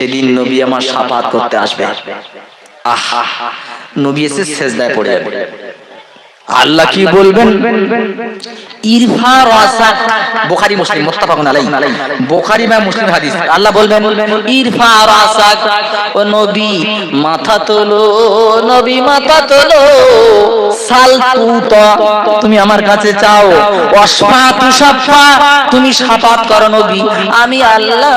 সেদিন নবী আমার শাফাত করতে আসবে। আহা, নবী এসে সেজদায় পড়ে যাবে। আল্লাহ কি বলবেন? ইরফা রাসাক, বুখারী মুসলিম মুত্তাফাকুন আলাইহি, বুখারী বা মুসলিম হাদিস। আল্লাহ বলবেন ইরফা রাসাক, ও নবী মাথা তোলো, নবী মাথা তোলো। সাল তুতা, তুমি আমার কাছে চাও। ওয়াসফা তুশাফা, তুমি শাফাত করো নবী, আমি আল্লাহ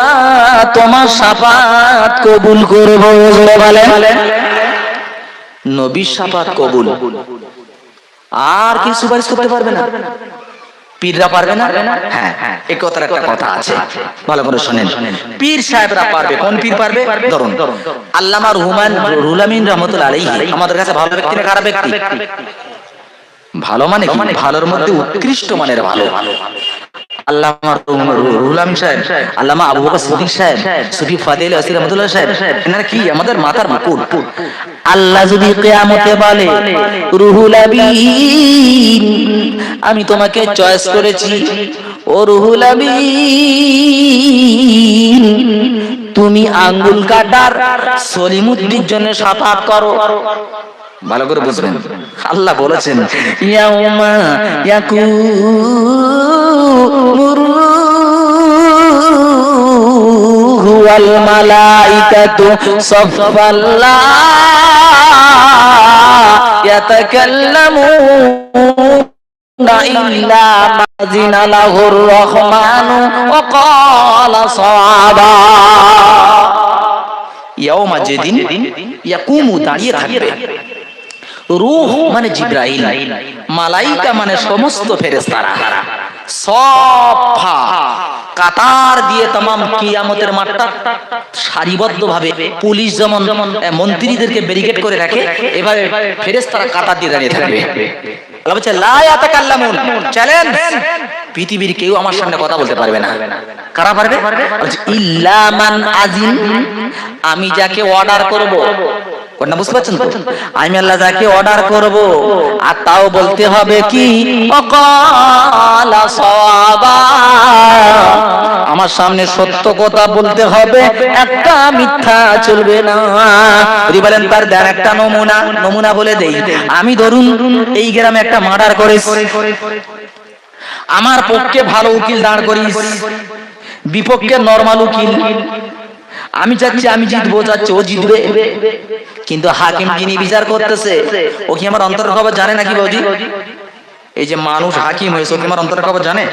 তোমার শাফাত কবুল করব। বলেন নবীর শাফাত কবুল। আর কি সুপারিশ করতে পারবে না? পীররা পারবে না? হ্যাঁ, এই কথার একটা কথা আছে, ভালো করে শুনেন। পীর সাহেবরা পারবে। কোন পীর পারবে? ধরুন আল্লামা রুহুল আমিন রাহমাতুল্লাহ আলাইহি আমাদের কাছে ভালো ব্যক্তি না খারাপ ব্যক্তি? ভালো মানে কি? ভালোর মধ্যে উৎকৃষ্ট মানের ভালো। আল্লামা রুহুল আমিন সাহেব, আল্লামা আবু বকর সিদ্দিক সাহেব, সুফি ফাদিল আসির রাহমাতুল্লাহ সাহেব, এনারা কি আমাদের মাথার মুকুট। আল্লাহ যদি কিয়ামতে বলে রুহুল আমিন আমি তোমাকে চয়েস করেছি, ও রুহুল আমিন তুমি আঙ্গুল কাটার সলিমুদ্দির জন্য শাফাত করো। ভালো করে বুঝবেন, আল্লাহ বলেছেন ইয়াউমা ইয়াকুমুরু ওয়াল মালাইকাতু সাফফান লা ইয়াতাকাল্লামুনা ইল্লা মা আযিনা লাহুর রহমানু ওয়া ক্বালা সাওয়াবা। ইয়াউমা, যেদিন ইয়াকুমু দাঁড়িয়ে থাকবে, রূহ মানে জিবরাইল, মালাইকা মানে সমস্ত ফেরেশতারা, সফা কাতার দিয়ে তামাম কিয়ামতের মাঠটা সারিবদ্ধভাবে পুলিশ যেমন মন্ত্রীদেরকে ব্যারিকেড করে রাখে, এবারে ফেরেশতারা কাতার দিয়ে দাঁড়িয়ে থাকবে। আল্লাহ বলছে লা ইয়াতাকাল্লামুন, চ্যালেঞ্জ, পৃথিবীর কেউ আমার সামনে কথা বলতে পারবে না। কারা পারবে? ইল্লা মান আযিন, আমি যাকে অর্ডার করব। না বুঝতে পারছেন তো? আমি আল্লাহ যাকে অর্ডার করব, আর তাও বলতে হবে কি ওয়াকালা সাওয়াবা, আমার সামনে সত্য কথা বলতে হবে, একটা মিথ্যা চলবে না। বলেন তার দেন একটা নমুনা বলে দেই। আমি ধরুন এই গ্রামে একটা মার্ডার করেছি, আমার পক্ষে ভালো উকিল দাঁড় করিস, বিপক্ষে নরমাল উকিল। আমি চাচ্ছি আমি জিতবো, চাচ্ছি ও জিতবে, কিন্তু হাকিম যিনি বিচার করতেছে ও কি আমার অন্তরের খবর জানে নাকি বৌদি? এই যে মানুষ হাকিম হয়েছে, ও কি আমার অন্তরের খবর জানে?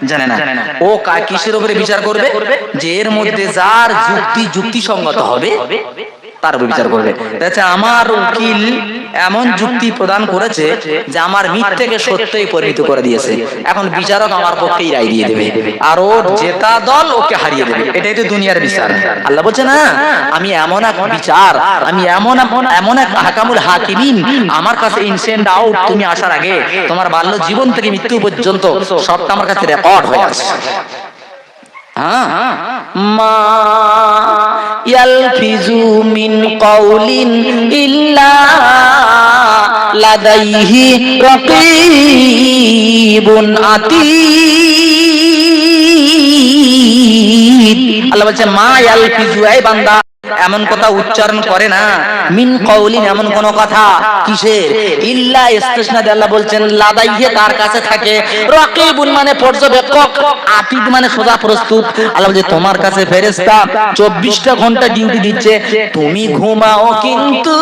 জানে না। ও কিসের উপরে বিচার করবে? যে এর মধ্যে যার যুক্তিসঙ্গত হবে তার উপর বিচার করবে। আচ্ছা, আমার উকিল এমন যুক্তি প্রদান করেছে যে আমার মিথ্যাকে সত্যই পরিণত করে দিয়েছে, এখন বিচারক আমার পক্ষেই রায় দিয়ে দেবে, আর ও জেতা দল ওকে হারিয়ে দেবে। এটাই তো দুনিয়ার বিচার। আল্লাহ বলছে না, আমি এমন এক বিচার, আমি এমন এক হাকামুল হাকিমিন, আমার কাছে ইনসেন্ড আউট, তুমি আসার আগে তোমার বাল্য জীবন থেকে মৃত্যু পর্যন্ত সবটা আমার কাছে রেকর্ড হয়ে আছে। মা ইয়ালফিজু মিন কাউলিন ইল্লা লাদাইহি রাকীবুন আতীদ। আল্লাহ বলছে মা ইয়ালফিজু, এই বান্দা এমন কথা উচ্চারণ করে না, মিন কাউলিন এমন কোন কথা, কিসের? ইল্লা ইস্তিসনা দিয়ে আল্লাহ বলছেন লাদাইহি তার কাছে থাকে, রাকীবুন মানে পর্যবেক্ষক, আতীদ মানে সোজা প্রস্তুত। আল্লাহ বলছে তোমার কাছে ফেরেশতা 24টা ঘন্টা ডিউটি দিচ্ছে, তুমি ঘুমাও কিন্তু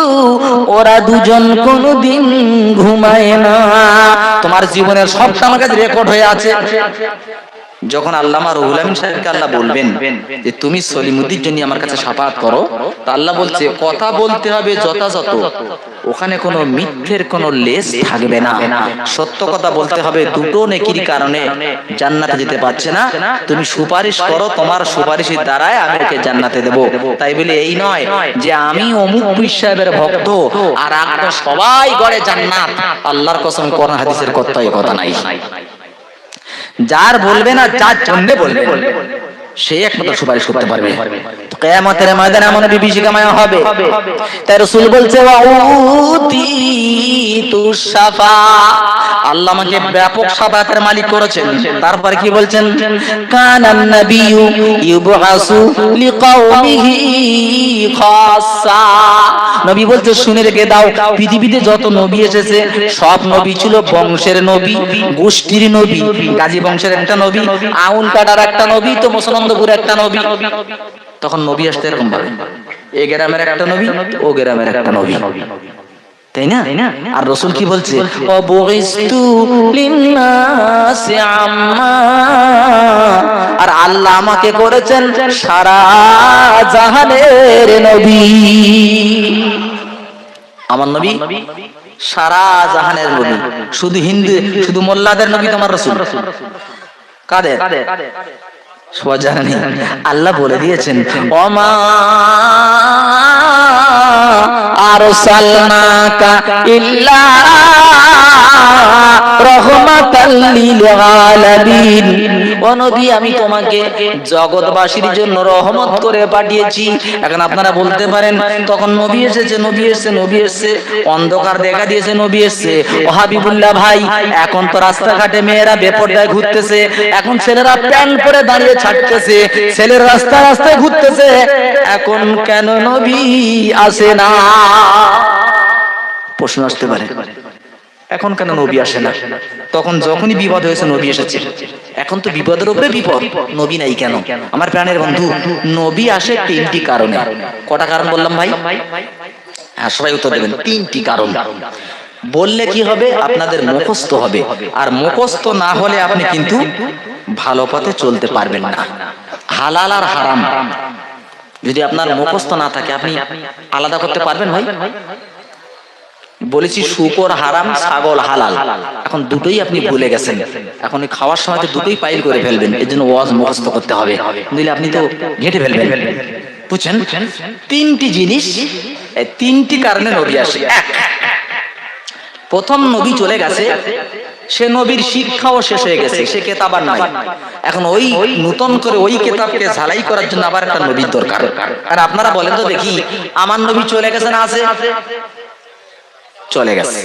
ওরা দুজন কোনোদিন ঘুমায় না। তোমার জীবনের সবটা আমার কাছে রেকর্ড হয়ে আছে। যখন আল্লামা রুহুল আমিন সাহেবকে আল্লাহ বলবেন যে তুমি সলিমুদ্দির জন্য আমার কাছে শাফাত করো, তা আল্লাহ বলছে কথা বলতে হবে যথাযথ, ওখানে কোনো মিথ্যের কোনো লেশ থাকবে না, সত্য কথা বলতে হবে। দুটো নেকির কারণে জান্নাতে যেতে পারছে না, তুমি সুপারিশ করো, তোমার সুপারিশের দ্বারাই আমি ওকে জান্নাতে দেব। তাই বলে এই নয় যে আমি অমুক পীর সাহেবের ভক্ত আর আমরা সবাই গড়ে জান্নাত। আল্লাহর কসম, কোরআন হাদিসের কথা নাই। যার বলবে না যার জন্য বলবে, সে একমাত্র সুপারিশ করতে পারবে। কিয়ামতের ময়দানে এমন বিভীষিকাময় হবে, তাই রাসূল বলছে ওয়াউতিতু শাফা, আল্লাহ আমাকে ব্যাপক শাফাতের মালিক করেছেন। তারপরে কি বলছেন, কানান নাবিয়্যু ইউবআসু লিকাওমিহি খাসসা, নবী বলতে শুনে রেখে দাও, পৃথিবীতে যত নবী এসেছে সব নবী ছিল বংশের নবী, গোষ্ঠীর নবী। গাজী বংশের একটা নবী, আউন কাটার একটা নবী, তো মুসলমানপুর একটা নবী। তখন নবী আসতে এরকম ভাবে, এ গ্রামের একটা নবী, ও গ্রামের একটা নবী, তাই না? আর রাসূল কি বলছে, অবগিস্তু লিন্নাসি আম্মা, আর আল্লাহ আমাকে করেছেন সারা জাহানের নবী। আমার নবী সারা জাহানের নবী, শুধু হিন্দু শুধু মোল্লাদের নবী তোমার রাসূল। কাদের? সবাই জানেন, আল্লাহ বলে দিয়েছেন ওমা আরসালনাকা ইল্লা রাহমাতাল লিল আলামিন, ও নবী আমি তোমাকে জগৎবাসীর জন্য রহমত করে পাঠিয়েছি। এখন আপনারা বলতে পারেন তখন নবী এসেছে, নবী এসেছে, নবী এসেছে, অন্ধকার দেখা দিয়েছে, নবী এসেছে। ও হাবিবুল্লাহ ভাই, এখন তো রাস্তাঘাটে মেয়েরা বেপরদায় ঘুরতেছে, এখন ছেলেরা প্যান্ট পরে দাঁড়িয়ে ছাড়তেছে, ছেলের রাস্তা রাস্তায় ঘুরতেছে, এখন কেন নবী আসে না? প্রশ্ন আসতে পারে, এখন কেন নবী আসে না? তখন যখনই বিপদ হয়েছে নবী এসেছে, এখন তো বিপদের উপরে বিপদ, নবী নাই কেন? আমার প্রাণের বন্ধু, নবী আসে তিনটি কারণে। কটা কারণ বললাম ভাই? হ্যাঁ, সবাই উত্তর দেবেন। তিনটি কারণ বললে কি হবে, আপনাদের মুখস্থ হবে, আর মুখস্থ না হলে আপনি কিন্তু ভালো পথে চলতে পারবেন না। হালাল আর হারাম যদি আপনার মুখস্থ না থাকে, আপনি আলাদা করতে পারবেন ভাই? বলেছি শুকর হারাম, ছাগল হালাল, এখন দুটোই আপনি ভুলে গেছেন। এখন খাওয়ার সময় তো দুটোই পাইল করে ফেলবেন, এর জন্য ওয়াজ মুখস্থ করতে হবে, নইলে আপনি তো ঘেঁটে ফেলবেন। বুঝছেন? তিনটি জিনিস, তিনটি কারণে নবী আসে। এক, প্রথম নবী চলে গেছে, সে নবীর শিক্ষাও শেষ হয়ে গেছে, সে কেতাব আর নাই। এখন ওই নতুন করে ওই কেতাবকে ঝালাই করার জন্য আবার একটা নবীর দরকার। আর আপনারা বলেন তো দেখি, আমার নবী চলে গেছে না আছে? চলে গেছে।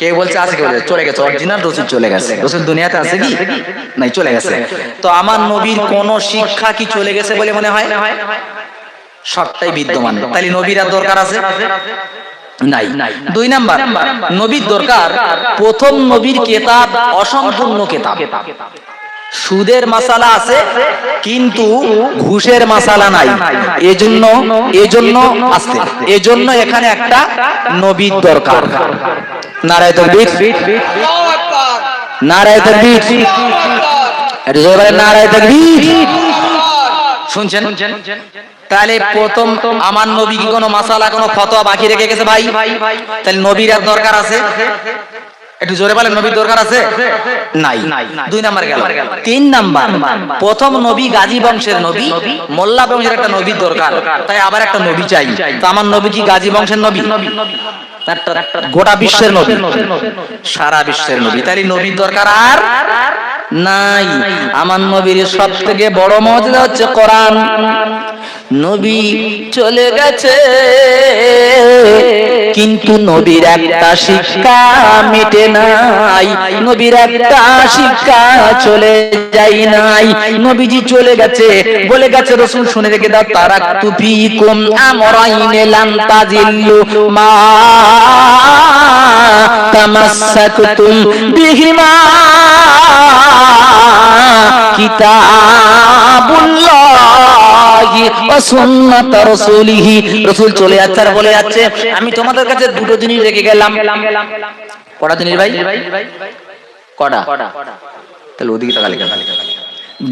কে বলছে আছে? কে বলছে চলে গেছে? অরিজিনাল রাসূল চলে গেছে। রাসূল দুনিয়াতে আছে কি? নাই, চলে গেছে। তো আমার নবীর কোন শিক্ষা কি চলে গেছে বলে মনে হয়? সবটাই বিদ্যমান। তাহলে নবীর আর দরকার আছে? নাই। দুই নাম্বার, নবীর দরকার, প্রথম নবীর কেতাব অসম্পূর্ণ কেতাব। সুদের মাসালা আছে কিন্তু ঘুষের মাসালা নাই, এজন্য এখানে একটা নবীর দরকার। নারায়ে তাকবীর, নারায়ে তাকবীর, এটা জোরে বলেন নারায়ে তাকবীর। শুনছেন? তাহলে প্রথম আমার নবী কি কোনো মাসালা, কোনো ফতোয়া বাকি রেখে গেছে ভাই? তাহলে নবীর আর দরকার আছে? একটু জোরে বলেন, নবীর দরকার আছে? নাই। দুই নাম্বার গেল। তিন নাম্বার, প্রথম নবী গাজী বংশের নবী, মোল্লা বংশের একটা নবীর দরকার, তাই আবার একটা নবী চাই। তো আমার নবী কি গাজী বংশের নবী? গোটা বিশ্বের নবী, সারা বিশ্বের নবী। তাহলে নবীর দরকার আর নাই। আমার নবীর সব থেকে বড় মর্যাদা হচ্ছে কোরআন। নবী চলে গেছে কিন্তু নবীর একটা শিক্ষা মিটে নাই, নবীর একটা শিক্ষা চলে যায় নাই। নবীজি চলে গেছে, বলে গেছে রাসূল শুনে রেখে দাও, তারাকতু ফীকুম আমরাইন লান তাজিল্লু মা তামাসসাকতুম বিহিমা কিতাবুল্লাহি ওয়া সুন্নাত রাসূলিহি। রাসূল চলে যাচ্ছে আর বলে যাচ্ছে, আমি তোমাদের কাছে দুটো জিনিস রেখে গেলাম। কটা জিনিস ভাই? কটা? তাহলে ওদিকে তাকালে কেন?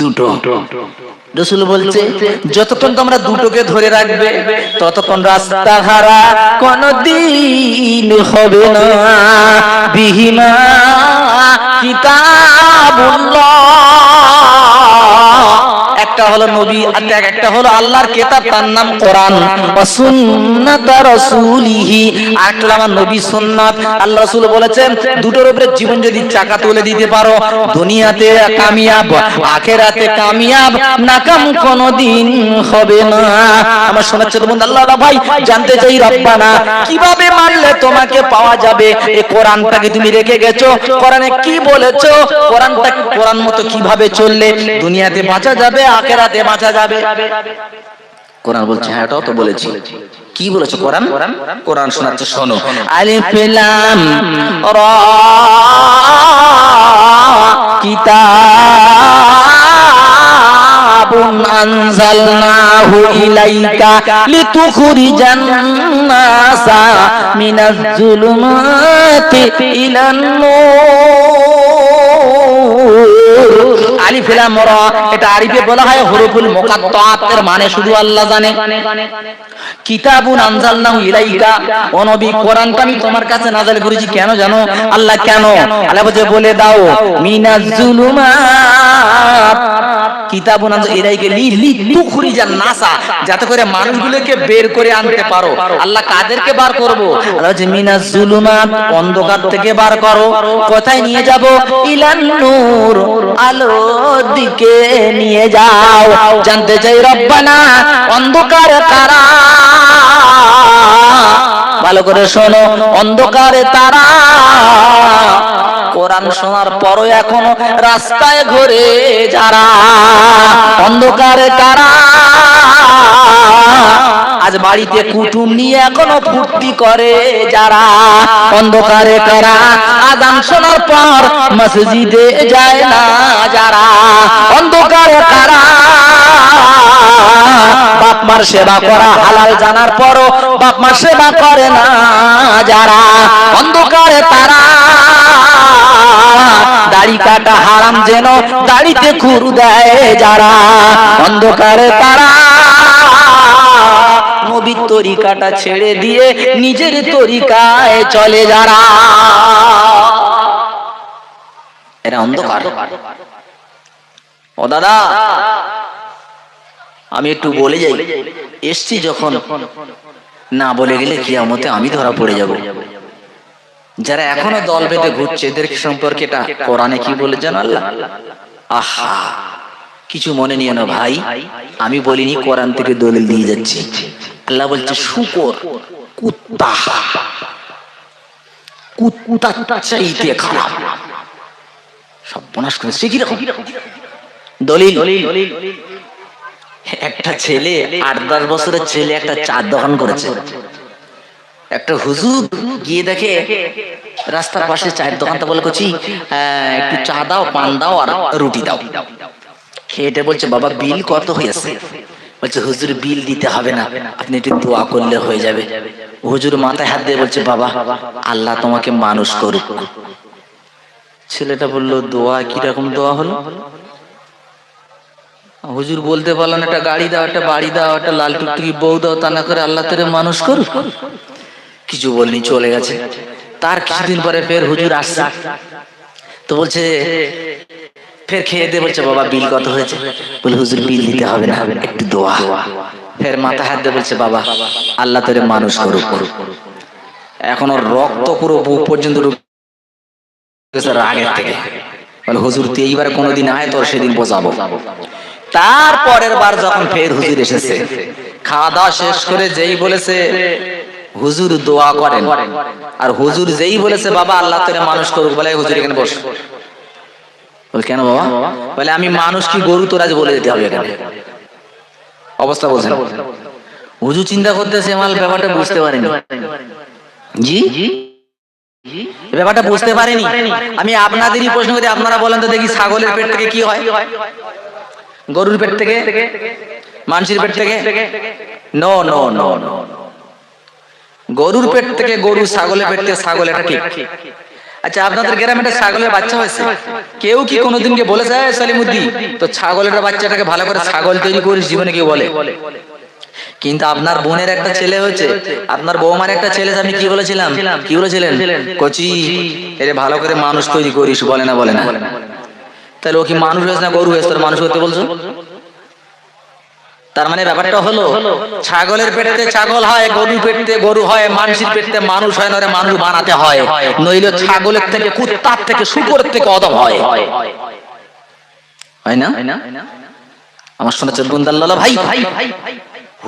দুটো। রাসূল বলছে যতক্ষণ তোমরা দুটোকে ধরে রাখবে ততক্ষণ রাস্তা হারা কোনদিন হবে না। বিহিমা কিতাবুল্লাহ, এক একটা হলো নবী, আর একটা হলো আল্লাহর কিতাব, তার নাম কোরআন, ওয়া সুন্নাত রাসূলিহি, আর একটা হলো আমার নবী সুন্নাত। আল্লাহ রাসূল বলেছেন দুটোর উপরে জীবন যদি চাকা তুলে দিতে পারো, দুনিয়াতে কামিয়াব, আখিরাতে কামিয়াব, নাকাম কোনদিন হবে না। আমার শোনাচ্ছে তো বন্ধু, আল্লাহ ভাই জানতে চাই রব্বানা কিভাবে মানলে তোমাকে পাওয়া যাবে? এই কোরআনটাকে তুমি রেখে গেছো, কোরআনে কি বলেছো? কোরআনটা কোরআন মতো কিভাবে চললে দুনিয়াতে বাঁচা যাবে, আখিরাতে বাঁচা যাবে? কোরআন বলছে হ্যাঁ এটাও তো বলেছি। কি বলেছো কোরআন? কোরআন শোনাচ্ছে, শোনো। আলিফ লাম রা কিতাবুন আনজালনাহু ইলাইকা লিতুখরিজান নাসা মিনাজ যুলুমাতি ইলান নূর। আলিফ লাম রা, এটা আরবিতে বলা হয় হুরুফুল মুকাত্তাআত, এর মানে শুধু আল্লাহ জানে। কিতাবুন আনজালনাহু ইলাইকা, ও নবী কোরআনটা আমি তোমার কাছে নাযিল করেছি। কেন জানো? আল্লাহ কেন? আল্লাহ বলে দাও মিনাজ যুলুমাত, কিতাবুন আনজালনাহু ইলাইকা লিতুখরিজান নাসা, যাতে করে মানুষগুলোকে বের করে আনতে পারো। আল্লাহ কাদেরকে বার করব? আল্লাহ বলে মিনাজ যুলুমাত, অন্ধকার থেকে বার করো। কোথায় নিয়ে যাব? ইলান নূর, আলোর দিকে নিয়ে যাও। জানতে চাই রব্বানা অন্ধকারে কারা? ভালো করে শোনো, অন্ধকারে তারা কোরআন শোনার পরও এখনো রাস্তায় ঘুরে যারা। অন্ধকারে কারা? আজ বাড়িতে কুটুম নিয়ে এখনো ফুর্তি করে যারা। অন্ধকারে কারা? আযান শোনার পর মসজিদে যায় না যারা। অন্ধকারে কারা? বাপ মার সেবা করা হালাল জানার পরও বাপ মার সেবা করে না যারা। অন্ধকারে তারা দাড়ি কাটা হারাম যেন দাড়িতে খুর দেয় যারা। অন্ধকারে তারা নবীর তরিকাটা ছেড়ে দিয়ে নিজের তরিকায় চলে যারা। এরা অন্ধকার। ও দাদা আমি একটু বলে যাই, এসছি যখন, না বলে গেলে কিয়ামতে আমি ধরা পড়ে যাব। যারা এখনো দল বেঁধে ঘুরছে এদের সম্পর্কে এটা কোরআনে কি বলে জানো আল্লাহ? আহা, কিছু মনে নিও না ভাই, আমি বলিনি, কোরআন থেকে দলিল দিয়ে যাচ্ছি। আল্লাহ বলছে শুকর, কুত্তা, কুত্তা চাইতে খারাপ, সর্বনাশ করেছে। কি রকম দলিল? একটা ছেলে ৮-১০ বছরের ছেলে একটা চার দোকান করেছে। একটা হুজুর গিয়ে দেখে রাস্তার পাশে চায়ের দোকানটা, বলে করছি একটু চা দাও, পান দাও আর রুটি দাও। খেয়ে বলছে বাবা বিল কত হয়েছে? বলছে হুজুর বিল দিতে হবে না, আপনি একটু দোয়া করলে হয়ে যাবে। হুজুর মাথায় হাত দিয়ে বলছে বাবা আল্লাহ তোমাকে মানুষ করুক। ছেলেটা বললো দোয়া? কিরকম দোয়া হলো? হুজুর বলতে পারলেন একটা গাড়ি দাও, একটা বাড়ি দাও, একটা লাল টুকটুকি বউ দাও, তা না করে আল্লাহ তোরে মানুষ করুক। কিছু বলনি, চলে গেছে। তার কিছুদিন পরে ফের হুজুর আসছে, তো বলছে ফের খেয়ে দিয়ে বলছে বাবা বিল কত হয়েছে? বলে হুজুর বিল দিতে হবে না, একটু দোয়া। ফের মাথা হাত দিয়ে বলছে বাবা আল্লাহ তোরে মানুষ করুক। এখন ওর রক্ত পুরো বুক পর্যন্ত আগের থেকে। বলে হুজুর তুই এইবার কোনোদিন আয়, তোর সেদিন বোঝাবো। তারপরের বার যখন ফের হুজুর এসেছে, খাওয়া দাওয়া শেষ করে যেই বলেছে হুজুর দোয়া করেন, আর হুজুর যেই বলেছে বাবা আল্লাহ তোরে মানুষ করুক, বলে হুজুর এখানে বস। বলে কেন বাবা? বলে আমি মানুষ কি গরু, তোর আজ বলে দিতে হবে এখানে। অবস্থা বলছেন। হুজুর চিন্তা করতেছে আমার ব্যাপারটা বুঝতে পারেনি। জি ব্যাপারটা বুঝতে পারেনি। আমি আপনাদেরই প্রশ্ন করি, আপনারা বলেন তো দেখি ছাগলের পেট থেকে কি হয়? গরুর পেট থেকে? মানুষের পেট থেকে? নো নো নো নো, গরুর পেট থেকে গরু, ছাগলের পেট থেকে ছাগল, এটা ঠিক। আচ্ছা আপনাদের গ্রামে একটা ছাগলের বাচ্চা হয়েছে, কেউ কি কোনোদিনকে বলেছে সালিমুদ্দিন তো ছাগলের বাচ্চাটাকে ভালো করে ছাগল তৈরি করিস জীবনে, কেউ বলে? কিন্তু আপনার বোনের একটা ছেলে হয়েছে, আপনার বৌমার একটা ছেলে, আপনি কি বলেছিলাম? কি বলেছিলেন? কচি এর ভালো করে মানুষ তৈরি করিস, বলে না? বলে না? তাহলে ও কি মানুষ হয়েছে না গরু হয়েছে? তোর মানুষ করতে বলছো? তার মানে ব্যাপারটা হলো ছাগলের পেটেতে ছাগল হয়, গরুর পেটেতে গরু হয়, মানুষের পেটেতে মানুষ হয়, নরে মানুষ বানাতে হয়, নইলে ছাগলের থেকে, কুত্তার থেকে, শূকরের থেকে অদম হয়, হয় না? আমার শোনা চোখ গুন্দাল্লাহ ভাই,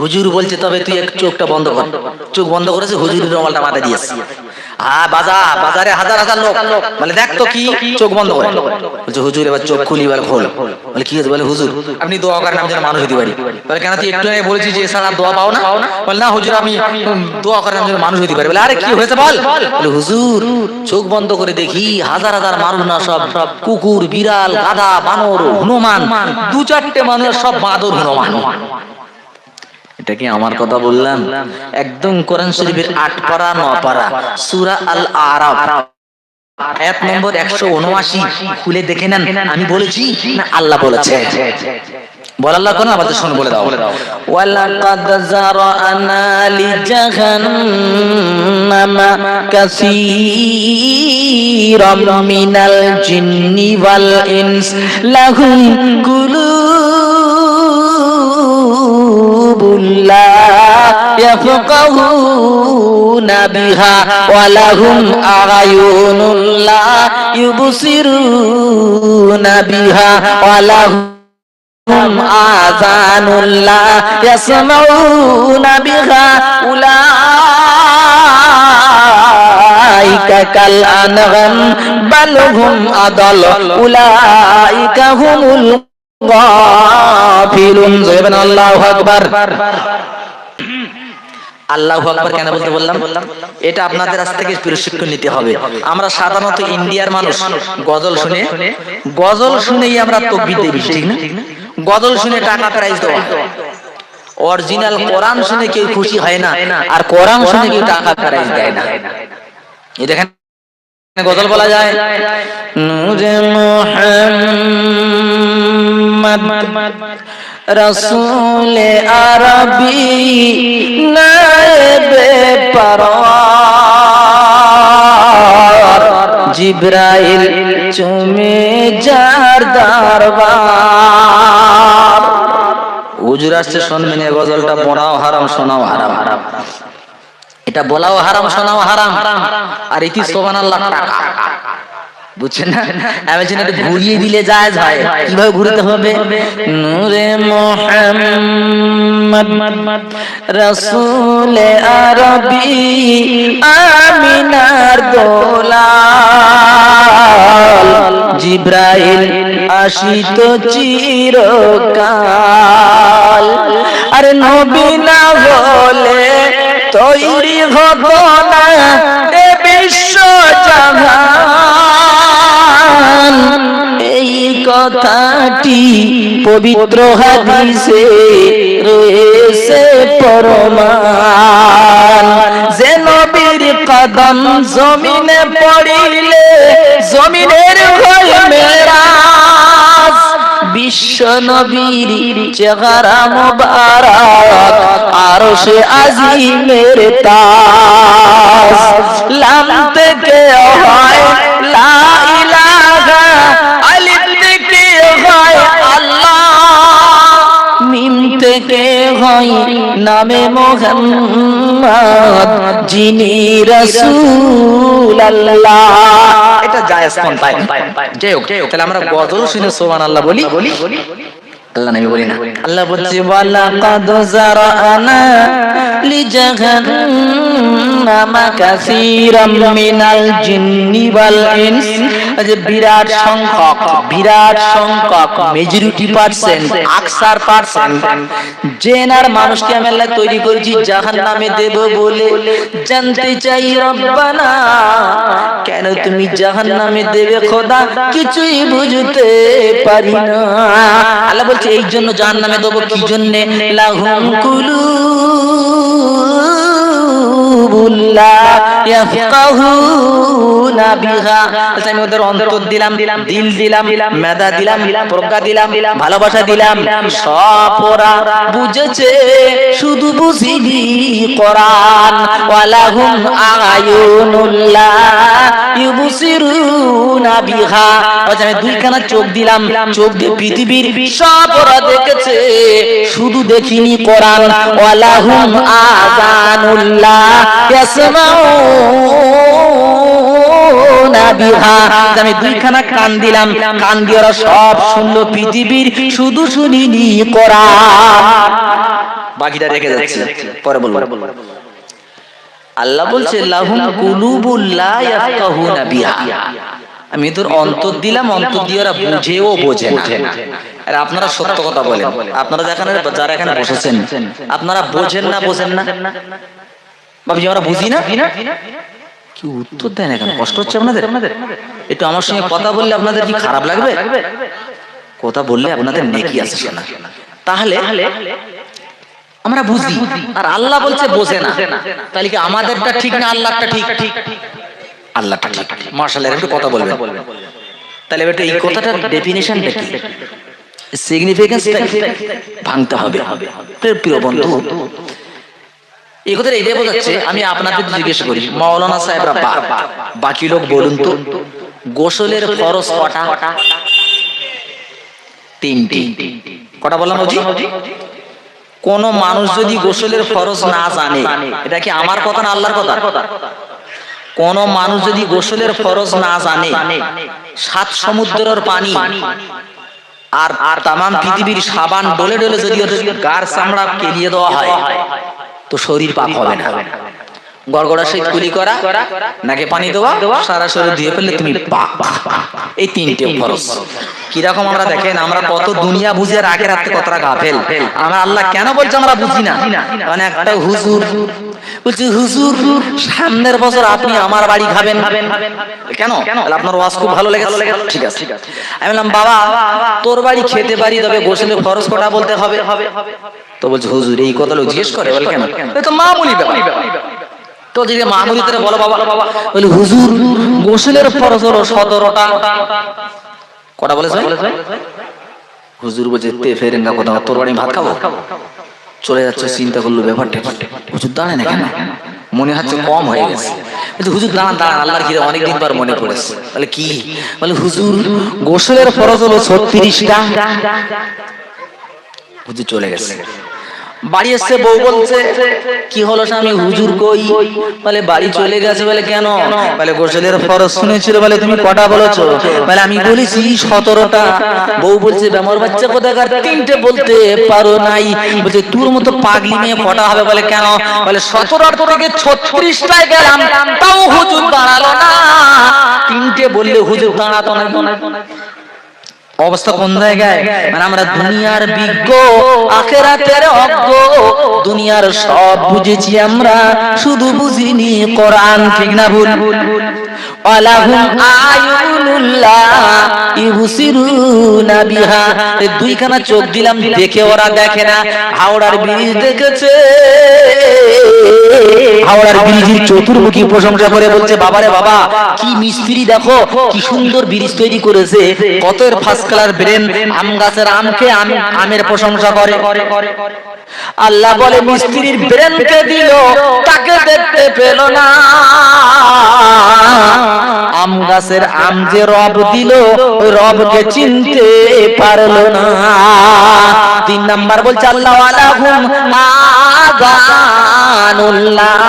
হুজুর বলছে তবে তুই এক চোখটা বন্ধ কর। চোখ বন্ধ করেছে, হুজুরের রুমালটা মাথায় দিয়েছে। বাজারে হাজার হাজার লোক বলে দেখ তো কি, চোখ বন্ধ করে বলছে হুজুর এবার চোখ খুলি, এবার খোল। বলে কি হয়েছে? বলে হুজুর আপনি দোয়া করেন আমি যেন মানুষ হতে পারি। বলে কেন, তুই একটু আগে বলেছিস যে এছাড়া দোয়া পাও না? বলে না হুজুর আমি দোয়া করেন আমি যেন মানুষ হতে পারি। বলে আরে কি হয়েছে বল? বলে হুজুর চোখ বন্ধ করে দেখি হাজার হাজার মানুষ না, সব কুকুর, বিড়াল, গাধা, বানর, হনুমান, দু চারটে মানুষ সব বাঁদর, হনুমান। এটা কি আমার কথা বললাম? একদম কোরআন শরীফের ৮ পারা ৯ পারা সূরা আল আরাফ আয়াত নম্বর ১৭৯ খুলে দেখে নেন। আমি বলেছি না আল্লাহ বলেছে? বল আল্লাহ কোন আবার শুন, বলে দাও। ওয়ালাকাদ যারানা লিজাহান্নামা কাসীরাম মিনাল জিন্নি ওয়াল ইনস লাহুম কুলুবুন লা ইয়াফকাহুনা বিহা ওয়া লাহুম আ'য়ুনুন লা ইউবসিরুনা বিহা ওয়া লাহুম আযানুন লা ইয়াসমাউনা বিহা উলাইকা কাল আনআম বাল হুম আদাল উলাইকা হুমুল গাফিলুন। আল্লাহু আকবার। আল্লাহু আকবার কেন বলতে বললাম? এটা আপনাদের কাছ থেকে প্রশিক্ষণ নিতে হবে। আমরা সাধারণত ইন্ডিয়ার মানুষ গজল শুনেই আমরা তাকবীর দেই, ঠিক না? গজল শুনে টাকা প্রাইজ দেওয়া, অরিজিনাল কোরআন শুনে কেউ খুশি হয় না, আর কোরআন শুনে কেউ টাকা প্রাইজ দেয় না। এই দেখেন গজল বলা যায় নূরে মুহাম্মদ রসুলে আরবি নায়েবে পরওয়ার জিবরাইল চুমে যার দরবার। হুজুর আসছে শুনবেন এই গজলটা, পড়াও হারাম শোনাও হারাম। এটা বলাও হারাম শোনাও হারাম, আর ইতি সুবহানাল্লাহ টাকা, বুঝছেন না? আমি যেন একটু ঘুরিয়ে দিলে জায়েজ হয়। কিভাবে ঘুরাতে হবে? নূরে মুহাম্মদ রাসূলে আরবি আমিনার দোলাল জিবরাইল আসিত চিরকাল। আরে নবী না হলে তৈরি হতো না এ বিশ্ব জাহান। এই কথাটি পবিত্র হাদিসে রয়েছে প্রমাণ। যে নবীর কদম জমিনে পড়িলে জমিনের হয় মেরাজ। বিশ্ব নবীর চেহারা মুবারক আরশে আজিমের তাজ। লাম থেকে হয় লা ইলাহা, আলিফ থেকে হয় আল্লাহ, মিম থেকে হয় নামে মুহাম্মদ যিনি রাসূলুল্লাহ। এটা জায়েজ কোনটাই? যাই হোক, তাহলে আমরা গজল শুনে সুবহানাল্লাহ বলি, আল্লাহ নবী বলি না। আল্লাহ বলছে ওয়ালাকাদ যারানা লিজাহান্নামা কাসীরাম মিনাল জিন্নি ওয়াল ইনস। বিরাট সংখ্যক মেজরিটি পার্সেন্ট, আকসার পার্সেন্ট জেনার মানুষকে আমি আল্লাহ তৈরি করেছি জাহান্নামে দেব বলে। জানতে চাই রব্বানা কেন তুমি জাহান্নামে দেবে খোদা, কিছুই বুঝতে পারি না। আল্লাহ বলছে এই জন্য জাহান্নামে দেব। কি জন্য? লাহুম কুলুবুন লা ইয়াফকাহুনা ইউবসিরুনা বিহা, আমি ওদের অন্তর দিলাম, দিল দিলাম, মেধা দিলাম, প্রজ্ঞা দিলাম, ভালোবাসা দিলাম, সব ওরা বুঝেছে, শুধু বুঝিনি কোরআন। ওয়ালাহুম আয়ুনুল্লাহ ইউবসিরুনা বিহা, আমি দুইখানা চোখ দিলাম, চোখ দিয়ে পৃথিবীর সব ওরা দেখেছে, শুধু দেখিনি কোরআন। ওয়ালাহুম আযানুল্লাহ ইয়াসমাউনা বিহা, আমি দুইখানা কান দিলাম, কান দিয়ে ওরা সব শুনলো পৃথিবীর, শুধু শুনিনি কোরআন। বাকিটা রেখে যাচ্ছে, পরে বলবো। আল্লাহ বলছে লাহুম কুলুবুল লা ইয়াফকাহুনা বিহা, আমি তোর অন্তর দিলাম, অন্তর দিয়ে ওরা বুঝেও বোঝে না। আর আপনারা সত্য কথা বলেন, আপনারা দেখেন যারা এখানে বসেছেন, আপনারা বোঝেন না, বোঝেন না ভাবছি আমরা বুঝি না, কি উত্তর দেন এখন? কষ্ট হচ্ছে আপনাদের? একটু আমার সঙ্গে কথা বললে আপনাদের কি খারাপ লাগবে? কথা বললে আপনাদের নেকি আছে শোনা। তাহলে আমরা বুঝি, আর আল্লাহ বলছে বোঝে না, তাহলে কি আমাদেরটা ঠিক না আল্লাহটা ঠিক? আল্লাহটা ঠিক। মাশাআল্লাহ, একটু কথা বলবেন। তাহলে একটু এই কথাটার ডেফিনিশনটা কি, সিগনিফিকেন্সটা ভাঙতে হবে। প্রিয় বন্ধু, এই কথাটা এটাই বোঝাচ্ছে, আমি আপনাদের জিজ্ঞেস করি, মাওলানা সাহেবরা বাকি লোক বলুন তো, গোসলের ফরজ কটা? তিনটি। কটা বললাম বুঝি? কোন মানুষ যদি গোসলের ফরজ না জানে, এটা কি আমার কথা না আল্লাহর কথা? কোন মানুষ যদি গোসলের ফরজ না জানে, 7 সমুদ্রের পানি আর তামাম পৃথিবীর সাবান ডলে ডলে যদি গার চামড়া কেলিয়ে দেওয়া হয়, তো শরীর পাক হবে না। গড়গড়া সেই কুলি করা, নাকে পানি দেওয়া, সারা শরীর ধুয়ে ফেললে তুমি পাক। এই তিনটে ফরজ। কিরকম আমরা দেখেন, আমরা কত দুনিয়া বুঝে আর আখেরাত থেকে কতটা গাফেল। আমরা আল্লাহ কেন বলছে আমরা বুঝি না? মানে একটা হুজুর বলছে, হুজুর সামনের বছর আপনি আমার বাড়ি খাবেন। কেন? আপনার ওয়াজ খুব ভালো লেগেছে। ঠিক আছে। আমি বললাম, বাবা তোর বাড়ি খেতে পারি, তবে গোসলের ফরজ কটা বলতে হবে। তো বলছে, হুজুর এই কথা লোক জিজ্ঞেস করে? বলে কেন? তো মামুলি ব্যাপার। তো যদি মামুলি করে বলো বাবা, বলে হুজুর গোসলের ফরজ হলো 17টা। কটা বলেছে? হুজুর বলছে, তে ফেরেন না কোথাও, তোর বাড়ি ভাত খাবো? চলে যাচ্ছে, চিন্তা করলো ব্যাপারটা। হুজুর দাঁড়ায় না কেন? মনে হচ্ছে কম হয়ে গেছে। হুজুর দাঁড়ান দাঁড়ান, আল্লাহর ঘিরে অনেকদিন পর মনে পড়েছে। বলে কি? বলে হুজুর গোসলের ফরজ হলো 36টা। হুজুর চলে গেছে। বাড়ি এসছে, বউ বলছে, কি হলো স্বামী? হুজুর কই? বলে বাড়ি চলে গেছে। বলে কেন? বলে গোসলের ফরজ শুনেছিল। বলে তুমি কটা বলেছো? বলে আমি বলেছি 17টা। বউ বলছে, বেমর বাচ্চা কোথাকার, 3টে বলতে পারো নাই। বলছে তোর মতো পাগলি মেয়ে কটা হবে? বলে কেন? বলে 17 থেকে 36টায় গেলাম, তাও হুজুর দাঁড়ালো না। 3টে বললে হুজুর দাঁড়াতো না। অবস্থা কোন জায়গায়? মানে আমরা দুনিয়ার বিজ্ঞ, আখিরাতের অজ্ঞ। দুনিয়ার সব বুঝেছি আমরা, শুধু বুঝিনি কোরআন। ঠিক না ভুল? ওয়ালাহুম আয়ুনুল্লাহ ইউবসিরুনা বিহা, দুইখানা চোখ দিলাম, দেখে ওরা দেখে না। হাওড়ার ব্রিজ দেখেছে, হাওড়ার ব্রিজের চতুর্মুখী প্রশংসা করে বলছে, বাবারে বাবা কি মিস্ত্রি, দেখো কি সুন্দর ব্রিজ তৈরি করেছে, কত এর ফার্স্ট কালার ব্রেন। আম গাছের আমকে আমের প্রশংসা করে। আল্লাহ বলে, মিস্ত্রির ব্রেনকে দিল, তাকে দেখতে পেল না। আম গাছের আম যে রব দিল, ওই রবকে চিনতে পারলো না। 3 নাম্বার বলছে, আল্লাহ ওয়ালাহুম আযানুল্লাহ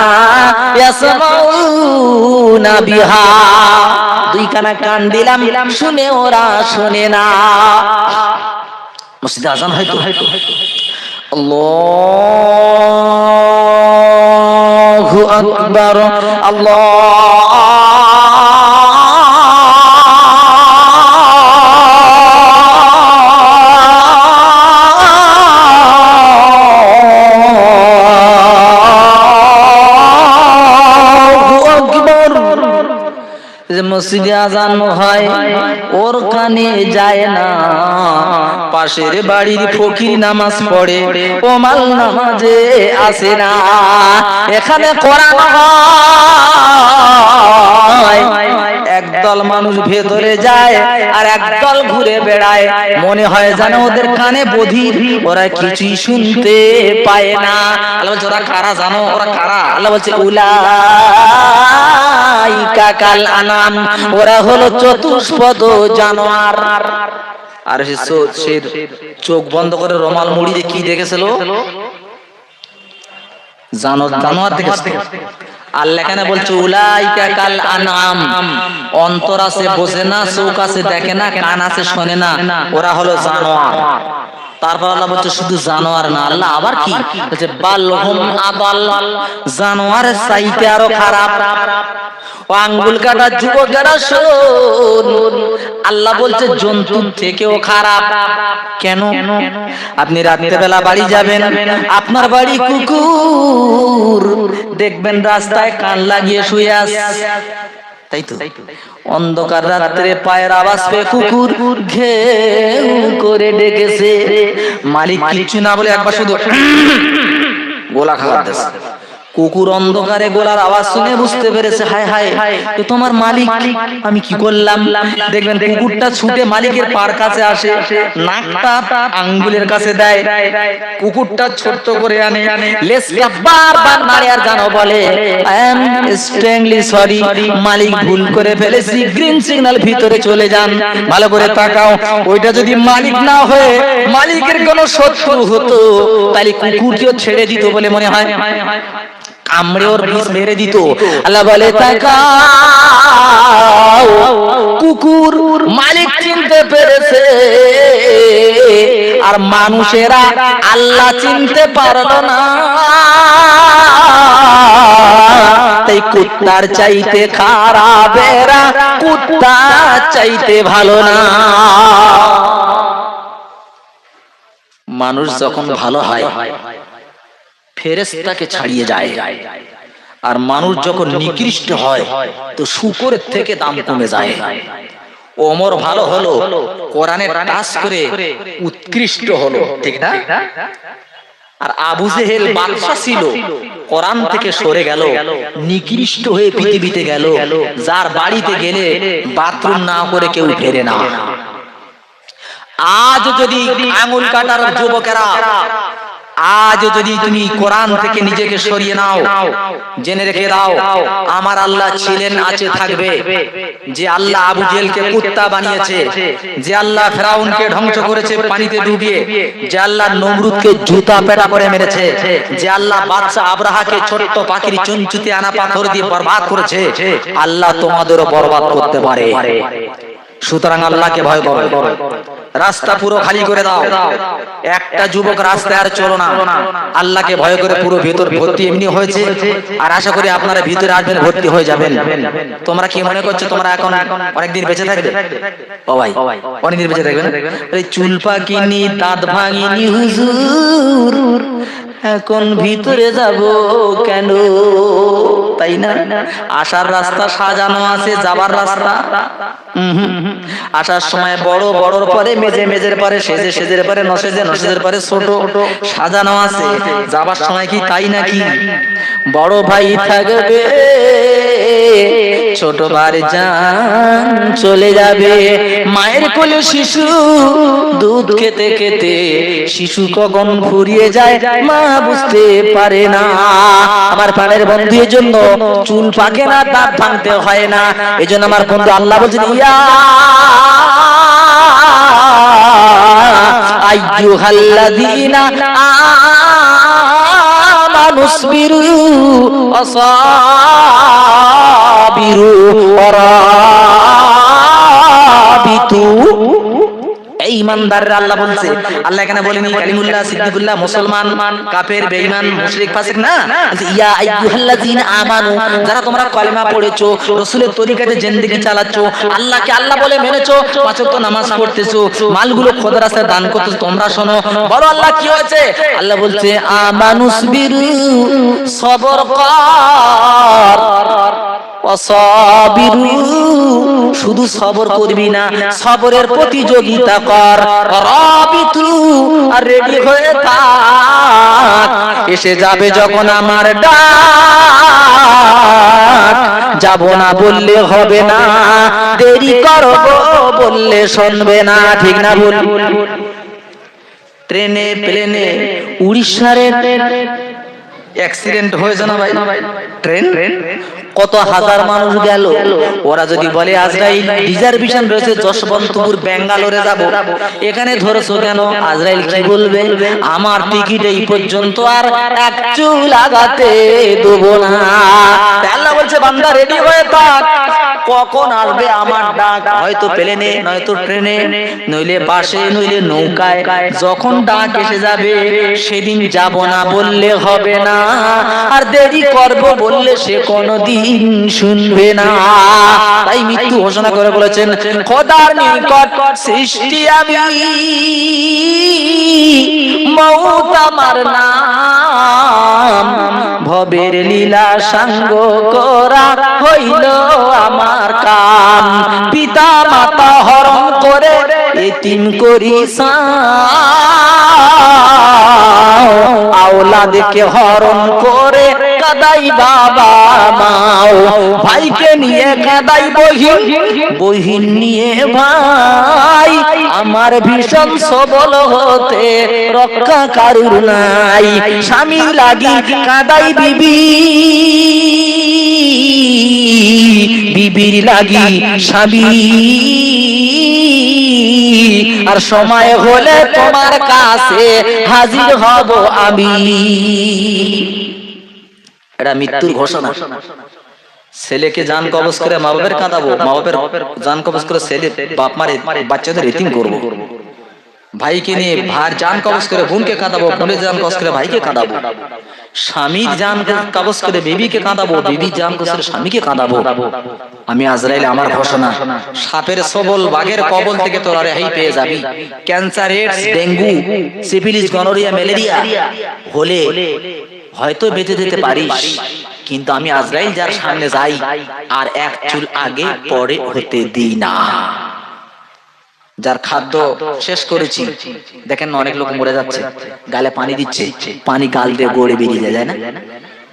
ইয়াসমাউনা বিহা, দুইখানা কান দিলাম, শুনে ওরা শোনে না। মসজিদে আযান হয়তো আল্লাহু আকবার, মসজিদে আযান হয়, ওর কানে যায় না। পাশের বাড়ির ফকির নামাজ পড়ে, ও মাল নামাজে আসে না। এখানে কোরআন হয়, একদল মানুষ ভেতরে যায় আর একদল ঘুরে বেড়ায়, মনে হয় যেন ওদের কানে বধির, ওরা কিছুই শুনতে পায় না। আল্লাহ বলছে ওরা কারা জানো? ওরা কারা? আল্লাহ বলছে উলাইকা কাল আনাম, ওরা হলো চতুষ্পদ জানোয়ার। আর সে চোখ বন্ধ করে রুমাল মুড়ি দিয়ে কি দেখেছিল? জানোয়ার দেখেছে। আল্লাহ কেন বলছে উলাইকা কাল আনাম? অন্তর আছে বোঝে না, চোখ আছে দেখে না, কান আছে শোনে না, ওরা হলো জানোয়ার। তারপর আল্লাহ বলছে শুধু জানোয়ার না, আল্লাহ আবার কি বলছে? বালহুম আদাল, জানোয়ারের চাইতে আরো খারাপ। ও আঙ্গুল কাটা যুবকেরা শোন, আল্লাহ বলছে জন্তুর থেকেও খারাপ। কেন? আপনি রাত্রেবেলা বাড়ি যাবেন, আপনার বাড়ি কুকুর দেখবেন রাস্তায় কান লাগিয়ে শুয়ে আছে, তাই তো? অন্ধকার রাত্রে পায়ের আওয়াজ পেয়ে কুকুর ঘেউ করে ডেকেছে, মালিক কিছু না বলে একবার শুধু গোলা খাওয়াতেছে। কুকুর অন্ধকারে গোলার আওয়াজ শুনে বুঝতে পেরেছে হায় হায় তো তোমার মালিক, আমি কি করলাম? দেখবেন কুকুরটা ছুটে মালিকের পার কাছে আসে, নাকটা আঙ্গুলের কাছে দেয়, কুকুরটা ছোট্ট করে আনে, লেজটা বারবার নাড়ে আর জানো বলে আই এম এক্সট্রিমলি সরি, মালিক ভুল করে ফেলেছি, গ্রিন সিগন্যাল, ভিতরে চলে যান। ভালো করে তাকাও, ওইটা যদি মালিক না হয়ে মালিকের কোনো শত্রু হতো তাহলে কুকুরকেও ছেড়ে দিত বলে মনে হয়, কামড়ে ওর বিষ মেরে দিত। আল্লাহ বলে তাকাও, কুকুর মালিক চিনতে পেরেছে আর মানুষেরা আল্লাহ চিনতে পারলো না, তাই কুত্তার চাইতে খারাপেরা কুত্তা চাইতে ভালো না। মানুষ যখন ভালো হয় ফেরেশতাকে ছাড়িয়ে যায়, আর মানুষ যখন নিকৃষ্ট হয় তো শূকরের থেকে দাম কমে যায়। ওমর ভালো হলো, কোরআনের টাচ করে উৎকৃষ্ট হলো, ঠিক না? আর আবু জেহেল বাদশা ছিল, কোরআন থেকে সরে গেল, নিকৃষ্ট হয়ে পৃথিবীতে গেল, যার বাড়িতে গেলে বাথরুম না করে কেউ ফেরে না। আজ যদি আঙুল কাটার যুবকেরা, আজ যদি তুমি কোরআন থেকে নিজেকে সরিয়ে নাও, জেনে রেখে দাও আমার আল্লাহ ছিলেন, আছে, থাকবে। যে আল্লাহ আবু জেহেলকে কুত্তা বানিয়েছে, যে আল্লাহ ফেরাউনকে ধ্বংস করেছে পানিতে ডুবিয়ে, যে আল্লাহ নমরুদকে জুতা পেটা করে মেরেছে, যে আল্লাহ বাদশা আব্রাহাকে ছোট্ট পাখির চুনচুতে আনা পাথর দিয়ে বরবাদ করেছে, আল্লাহ তোমাদেরও বরবাদ করতে পারে। সুতরাং আল্লাহকে ভয় করো, রাস্তা পুরো খালি করে দাও। একটা যুবক রাস্তায় আর চলো না, আল্লাহকে ভয় করে পুরো ভিতর ভর্তি এমনি হয়েছে, আর আশা করি আপনারা ভিতরে আসবেন, ভর্তি হয়ে যাবেন। তোমরা কি মনে করছো তোমরা এখন অনেকদিন বেঁচে থাকবে? ও ভাই, অনেকদিন বেঁচে থাকবে না? চুল পাকিনি দাঁত ভাঙিনি হুজুর, এখন ভিতরে যাব কেন? তাই না? আসার রাস্তা সাজানো আছে, যাবার রাস্তা আসার সময় বড়, বড়র পরে মেজে, মেজের পরে সেজে, সেজের পরে নসেজে, নসেজের পরে ছোট সাজানো আছে, যাবার সময় কি তাই নাকি? বড় ভাই থাকবে, ছোট ভাই জান চলে যাবে। মায়ের কোলে শিশু দুধ খেতে খেতে শিশু কখন ফুরিয়ে যায় মা বুঝতে পারে না। আমার প্রাণের বন্ধুর জন্য চুল পাকে না, দাঁত ভাঙতে হয় না। এই জন্য আমার বন্ধু আল্লাহ বলছেন ইয়া আইয়ুহাল্লাযীনা আমানুসবিরু ওয়াসাবিরু ওয়ারাবিতু। এই ইমানদাররা আল্লাহ বলছে, আল্লাহ এখানে বলেনি কালিমুল্লাহ, সিদ্দিকুল্লাহ, মুসলমান, কাফের, বেঈমান, মুশরিক, ফাসিক না। ইয়া আইয়ুহাল্লাযীনা আমানু, যারা তোমরা কলেমা পড়েছো, রাসূলের তরিকাতে জিন্দেগি চালাচ্ছো, আল্লাহকে আল্লাহ বলে মেনেছো, পাঁচ ওয়াক্ত নামাজ পড়তেছো, মালগুলো খোদার রাস্তায় দান করতেছো, তোমরা শোনো। বলো আল্লাহ কি হয়েছে? আল্লাহ বলছে আমানুসবিরু, সবর কর, ওয়াসাবিরু, শুধু সবর করবি না, সবরের প্রতিযোগিতা কর, রাবিতু, আর রেডি হয়ে থাক, এসে যাবে যখন আমার ডাক, যাব না বললে হবে না, দেরি করব বললে শুনবে না, ঠিক না ভুল? ট্রেনে প্লেনে উড়িষ্যার অ্যাক্সিডেন্ট হয়েছে না ভাই? ট্রেন কত হাজার মানুষ গেল। ওরা যদি বলে আজরাইল রিজার্ভেশন রয়েছে যশবন্তপুর ব্যাঙ্গালোরে যাব, এখানে ধরেছো কেন? আজরাইল কি বলবে? আমার টিকিট এই পর্যন্ত, আর এক চুল আগাতে দেবো না। আল্লাহ বলছে বান্দা রেডি হয়ে থাক, কখন আসবে আমার ডাক, হয়তো প্লেনে, নয়তো ট্রেনে, নইলে বাসে, নইলে নৌকায়। যখন ডাক এসে যাবে সেদিন যাব না বললে হবে না, আর দেরি করব বললে সে কোনদিন শুনবে না। তাই মৃত্যু ঘোষণা করে বলেছেন, খোদার নিকট সৃষ্টি আমি, মওত আমার নাম, ভবের লীলা সাঙ্গ করা হইল আমার কাম। পিতা মাতা হরণ করে এতিম করিস, আওলাদকে হরণ করে কাদাই বাবা মাও, ভাইকে নিয়ে কাদাই বহিন, বহিন নিয়ে ভাই, আমার ভীষণ সবল হতে রক্ষা কারুর নাই। স্বামী লাগি কাদাই বিবি, বিবির লাগি স্বামী, আর সময় হলে তোমার কাছে হাজির হব আমি। এটা মৃত্যুর ঘোষণা। ছেলেকে জান কবজ করে মা বাপের কাঁদাবো, মা বাপের জান কবজ করে ছেলে বাপ মারে বাচ্চাদের এতিম করবো। ভাইকে নিয়ে ভাই জান কবজ করে বোনকে কাঁদাবো, বোনের জান কবজ করে ভাইকে কাঁদাবো। স্বামীর জান কবজ করে বিবিকে কাঁদাবো, বিবি জান কবজ করে স্বামীকে কাঁদাবো। আমি আজরাইল, আমার ঘোষণা। সাপের সবল, বাঘের কবল থেকে তোরা রেহাই পেয়ে যাবি। Cancer, AIDS, dengue, syphilis, gonorrhoea, malaria হলে হয়তো বেঁচে যেতে পারিস, কিন্তু আমি আজরাইল যার সামনে যাই আর এক চুল আগে পরে হতে দিই না। যার খাদ্য শেষ করেছি, দেখেন অনেক লোক মরে যাচ্ছে, গালে পানি দিচ্ছে, পানি গাল দিয়ে গড়ে বেরিয়ে যায় না,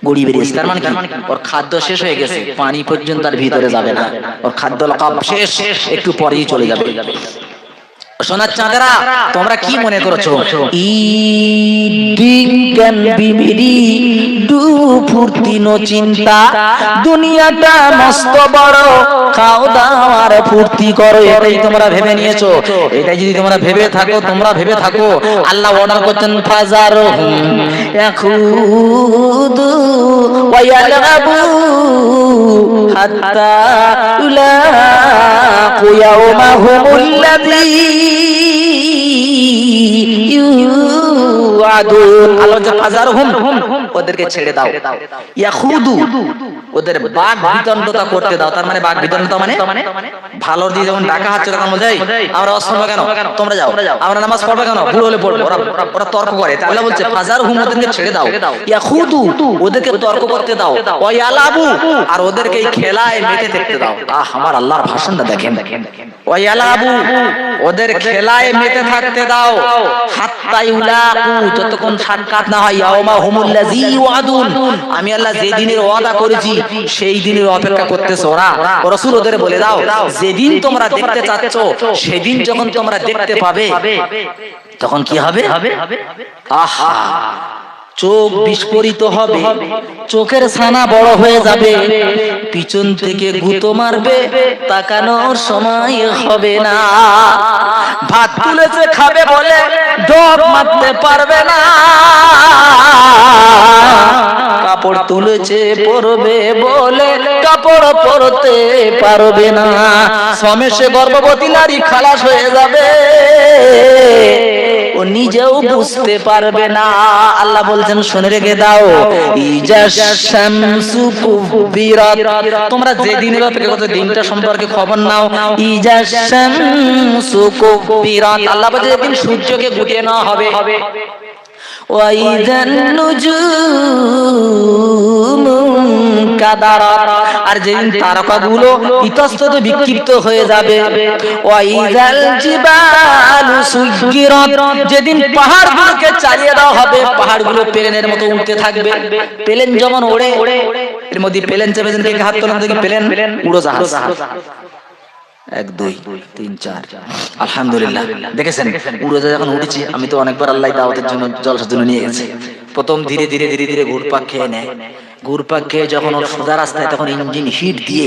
গড়িয়ে বেরিয়েছে, তার মানে কি? ওর খাদ্য শেষ হয়ে গেছে, পানি পর্যন্ত তার ভিতরে যাবে না, ওর খাদ্য লকাপ শেষ, একটু পরেই চলে যাবে। সোনার চাঁদেরা, তোমরা কি মনে করছো ফুর্তি নো চিন্তা, দুনিয়াটা মস্ত বড়, খাও দাও আর ফুর্তি করো, এটাই তোমরা ভেবে নিয়েছো। এটাই যদি তোমরা ভেবে থাকো, তোমরা ভেবে থাকো, আল্লাহ অর্ডার করছেন ফাজারহুম ইয়াখুদু ওয়া ইয়ালআবু হাত্তা উলাকু ইয়াওমাহুমুল্লাযী ওদেরকে ছেড়ে দাও, ইয়াখুদু ওদের বাঘ বিতণ্ডতা করতে দাও। তার মানে বাঘ বিতণ্ডতা মানে ভালোর দিয়ে যেমন ডাকা হচ্ছে, তখন বলে আমরা অস্ত্র কেন, তোমরা যাও, আমরা নামাজ পড়বো কেন, ভুল হলে পড়বো, ওরা তর্ক করে। তাহলে বলছে ফাজারহুম, ওদেরকে ছেড়ে দাও, ইয়াখুদু ওদেরকে তর্ক করতে দাও, ওয়া ইয়ালাবু আর ওদেরকে খেলায় মেতে থাকতে দাও। আমার আল্লাহর ভাষণটা দেখেন, ওয়া ইয়ালাবু ওদের খেলায় মেতে থাকতে দাও, হাত্তা ইউলাকু যতক্ষণ সাক্ষাৎ না হয়, ইয়াউমা হুমুল্লাযী ইউআদুন আমি আল্লাহ যে দিনের ওয়াদা করেছি সেই দিনের অপেক্ষা করতেছে ওরা। রাসূল ওদের বলে দাও, যেদিন তোমরা দেখতে চাচ্ছ সেদিন যখন তোমরা দেখতে পাবে, তখন কি হবে? আহা, চোখ বিস্ফোরিত হবে, চোখের ছানা বড় হয়ে যাবে, পিছন থেকে গুঁতো মারবে, তাকানোর সময় হবে না। ভাত তুলেছে খাবে বলে ডব মারতে পারবে না, কাপড় তুলেছে পরবে বলে কাপড় পরতে পারবে না। সমেশে গর্ভবতী নারী খালাস হয়ে যাবে, ও নিজেও বুঝতে পারবে না। আল্লাহ বলছেন শুনে রেখে দাও, ইজাশামসু কুবিরাত তোমরা যে দিনের অপেক্ষা করছো দিনটা সম্পর্কে খবর নাও। ইজাশামসু কুবিরাত আল্লাহ বলছে যেদিন সূর্যকে গুটিয়ে নেওয়া হবে, ওয়াইদান নুজুমু কাদারাত আর যেদিন তারকাগুলো ইতস্তত বিক্ষিপ্ত হয়ে যাবে, ওয়াইদাল জিবালু সুগিরাত যেদিন পাহাড়গুলোকে চালিয়ে দেওয়া হবে, পাহাড়গুলো প্লেনের মতো উঠতে থাকবে। প্লেন যেমন ওড়ে এর মধ্যে প্লেন চেপেছেন, কে হাত তোলেন দেখি, প্লেন উড়োজাহাজ। 1 2 3 4 আলহামদুলিল্লাহ। দেখেছেন উড়োজাহাজ যখন উঠেছি, আমি তো অনেকবার আল্লাহ দাওয়াতের জন্য জলসার জন্য নিয়ে গেছে। প্রথম ধীরে ধীরে ধীরে ধীরে ঘুরপাক খেয়ে নেয়, ঘুরপাক খেয়ে যখন ওর সোজা রাস্তায়, তখন ইঞ্জিন হিট দিয়ে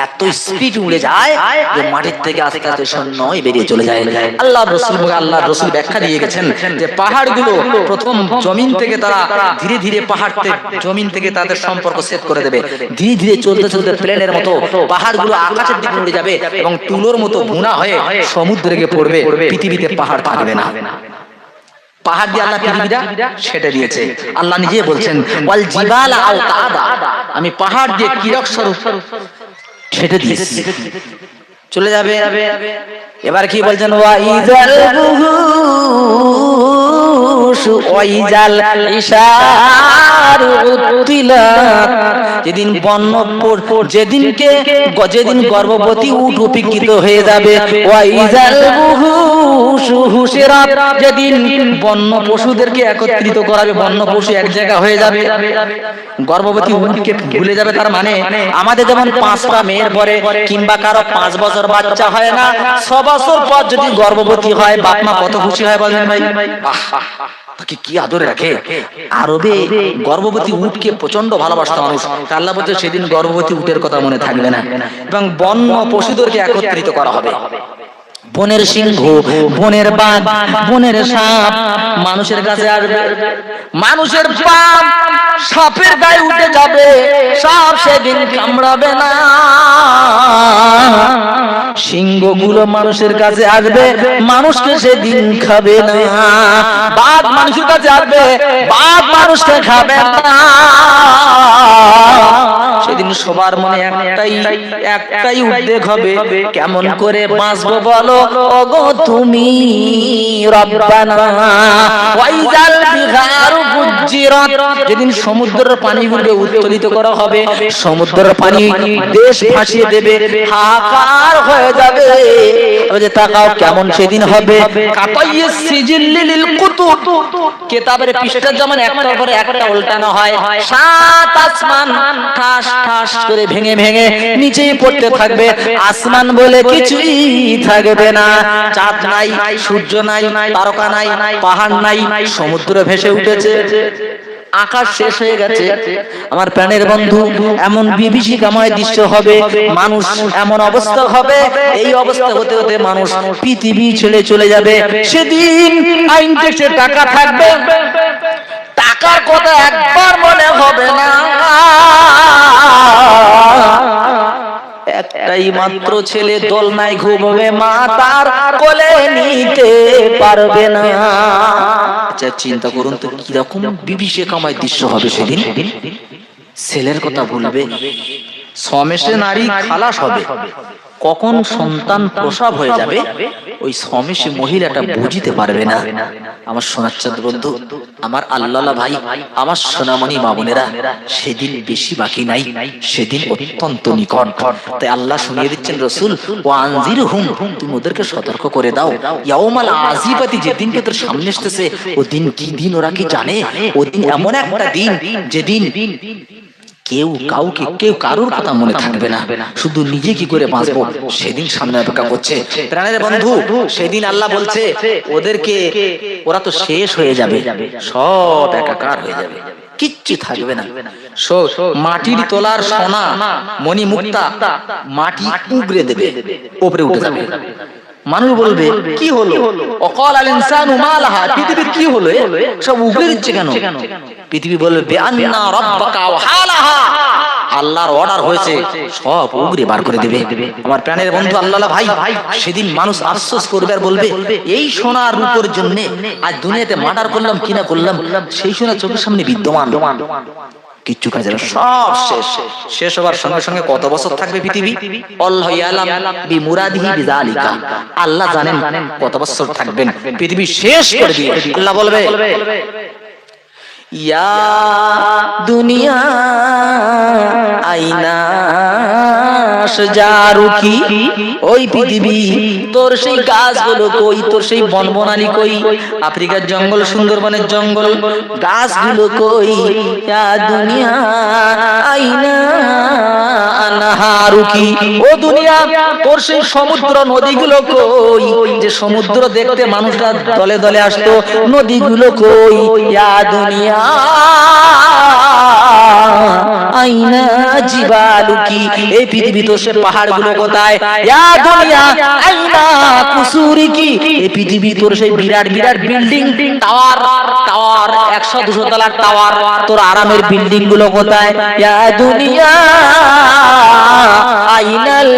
এত স্পিড উড়ে যায় যে মাটির থেকে আস্তে আস্তে শূন্যই বেরিয়ে চলে যায়। আল্লাহ রসুল ব্যাখ্যা দিয়ে গেছেন যে পাহাড়গুলো প্রথম জমিন থেকে তারা ধীরে ধীরে জমিন থেকে তাদের সম্পর্ক সেট করে দেবে। ধীরে ধীরে চলতে চলতে প্লেনের মতো পাহাড়গুলো আকাশের দিকে উড়ে যাবে এবং তুলোর মতো ভুনা হয়ে সমুদ্রে গিয়ে পড়বে। পৃথিবীতে পাহাড় থাকবে না। পাহাড় দিয়ে আল্লাহ পৃথিবীটা সেটে দিয়েছে। আল্লাহ নিজে বলছেন ওয়াল জিবালা আওতাদা, আমি পাহাড় দিয়ে কিরক স্বরূপ সেটে দিয়েছি, চলে যাবে। এবার কি বলছেন ওয়াইজাল বুহুশ ওয়াইজাল ইশার উতিলাত, যেদিন যেদিন গর্ভবতী উট উপেক্ষিত হয়ে যাবে। ওয়াইজাল বুহুশ হুশিরাত, যেদিন বন্য পশুদেরকে একত্রিত করাবে, বন্য পশু এক জায়গা হয়ে যাবে। গর্ভবতী উটকে ভুলে যাবে, তার মানে আমাদের যেমন 5টা মেয়ের পরে কিংবা কারো 5 বছর বাচ্চা হয় না, 6 বছর পর যদি গর্ভবতী হয়, বাপ মা কত খুশি হয় বলেন ভাই। তাকে কি আদরে রাখে। আরবে গর্ভবতী উটকে প্রচন্ড ভালোবাসত মানুষ। আল্লাহ বলছে সেদিন গর্ভবতী উটের কথা মনে থাকবে না এবং বন্য পশুদেরকে একত্রিত করা হবে। বনের সিংহ, বনের বাঘ, বনের সাপ মানুষের কাছে আসবে, মানুষের পাপ সাপের গায়ে উঠে যাবে, সাপ সেদিন কামড়াবে না। সিংহগুলো মানুষের কাছে আসবে, মানুষকে সেদিন খাবে না। বাঘ মানুষের কাছে আসবে, বাঘ মানুষকে খাবে না। সেদিন সবার মনে একটাই উদ্বেগ হবে, কেমন করে বাঁচবো বলো ওগো তুমি রব্বানা। ওয়াইজাল বিহারু ফুজ্জিরাত, যেদিন সমুদ্রের পানিগুলোকে উত্তোলিত করা হবে, সমুদ্রের পানি দেশ ভাসিয়ে দেবে, হাহাকার হয়ে যাবে। ওই যে তাকাও কেমন সেদিন হবে। কাতাইয়িস সিজিল্লিল কুতুব, কিতাবের পৃষ্ঠা যেমন একটার পরে একটা উল্টানো হয়, 7 আসমান ঠাস ঠাস করে ভেঙে ভেঙে নিচেই পড়তে থাকবে। আসমান বলে কিছুই থাকবে না, চাঁদ নাই, সূর্য নাই, তারকা নাই, পাহাড় নাই, সমুদ্র ভেসে উঠেছে, আকাশ শেষ হয়ে গেছে। আমার প্রাণের বন্ধু, এমন বিভীষিকাময় দৃশ্য হবে, মানুষ এমন অবস্থা হবে, এই অবস্থা হতে হতে মানুষ পৃথিবী ছেড়ে চলে যাবে। সেদিন আইন ট্যাক্সে টাকা থাকবে, টাকার কথা একবার মনে হবে না। একটাই মাত্র ছেলে দোলনায় ঘুমবে, মা তার কোলে নিতে পারবে না। আচ্ছা চিন্তা করুন তো কিরকম বিভীষিকাময় দৃশ্য হবে সেদিন। ছেলের কথা ভুলবে, সমেশে নারী খালাস হবে, কখন সন্তান প্রসব হয়ে যাবে ওই সমেশে মহিলাটা বুঝতে পারবে না। আমার সোনাচ্চাঁদ বন্ধু, আমার আল্লাহ ভাই, আমার সোনামণি মা বোনেরা, সেদিন বেশি বাকি নাই, সেদিন অত্যন্ত নিকট। তাই আল্লাহ শুনিয়ে দিচ্ছেন রসুল, ওয়ানজিরহুম, তুমি ওদেরকে সতর্ক করে দাও। ইয়াউমাল আজিবাতি, যেদিনকে তোর সামনে আসতেছে, ও দিন কি দিন ওরা কি জানে? ও দিন এমন একটা দিন যেদিন কেউ কারোর কথা মনে থাকবে না, শুধু নিজে কি করে বাঁচবো সেদিন সামনে অপেক্ষা করছে। প্রাণের বন্ধু, সেদিন আল্লাহ বলছে ওরা তো শেষ হয়ে যাবে, সব একাকার হয়ে যাবে, কিচ্ছু থাকবে না। মাটির তোলার সোনা মণি মুক্তা মাটি উগরে দেবে, উপরে উঠে যাবে। মানুষ বলবে কি হলো, অকাল আল ইনসানু মা লাহা, পৃথিবীর কি হলো, সব উগরে দিচ্ছে কেন? পৃথিবী বলবে আন্না রাব্বাকা ওয়া হালাহা, আল্লাহর অর্ডার হয়েছে, সব উগরে বার করে দেবে। আমার প্রাণের বন্ধু আল্লাহ ভাই, সেদিন মানুষ আফসোস করবে আর বলবে এই সোনার রূপের জন্য আজ দুনিয়াতে মার্ডার করলাম কিনা করলাম, সেই সোনা চোখের সামনে বিদ্যমান, কিচ্ছু কাজে সব শেষ হবার সঙ্গে সঙ্গে কত বছর থাকবে পৃথিবী? আল্লাহু ইয়ালাম বিমুরাদিহি বিযালিকা, আল্লাহ জানেন কত বছর থাকবেন। পৃথিবী শেষ করে দিয়ে আল্লাহ বলবে ইয়া দুনিয়া আইনা শাজারুকি, ওই পৃথিবী তোর সেই গাছগুলো কই, তোর সেই বনবনালি কই, আফ্রিকার জঙ্গল, সুন্দরবনের জঙ্গল, গাছগুলো কই? ইয়া দুনিয়া আইনা বিহারু কি, ও দুনিয়া তোর সেই সমুদ্র নদীগুলো কই, যে সমুদ্র দেখতে মানুষরা দলে দলে আসতো, নদীগুলো কই, ইয়া দুনিয়া আইনা জিবালু কি, এই পৃথিবীতে সে পাহাড়গুলো কোথায়, ইয়া দুনিয়া আইনা কুসুরি কি, এই পৃথিবী তোর সেই বিরাট বিরাট বিল্ডিং টাওয়ার টাওয়ার 100-200 তলার টাওয়ার, তোর আরামের বিল্ডিং গুলো কোথায়, ইয়া দুনিয়া আইনাল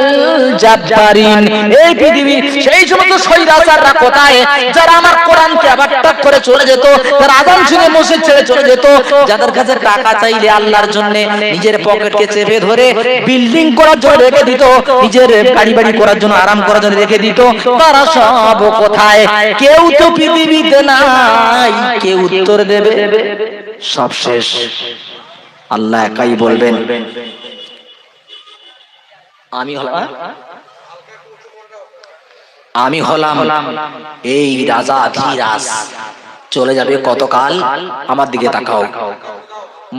জাব্বারিন, এই পৃথিবী সেই সমস্ত শৈরাচাররা কোথায়, যারা আমার কোরআনকে আবার টক করে চলে যেত, যারা আযান শুনে মসজিদ ছেড়ে চলে যেত, যাদের কাছে টাকা চাইলে আল্লাহর জন্য নিজের পকেটকে চেপে ধরে বিল্ডিং করার জন্য রেখে দিত, নিজের গাড়ি বাড়ি করার জন্য আরাম করার জন্য রেখে দিত, তারা সব কোথায়? কেউ তো পৃথিবীতে নাই, কেউ উত্তর দেবে? সব শেষ। আল্লাহ একাই বলবেন আমি হলাম এই রাজা ধীরাজ, চলে যাবে কতকাল। আমার দিকে তাকাও,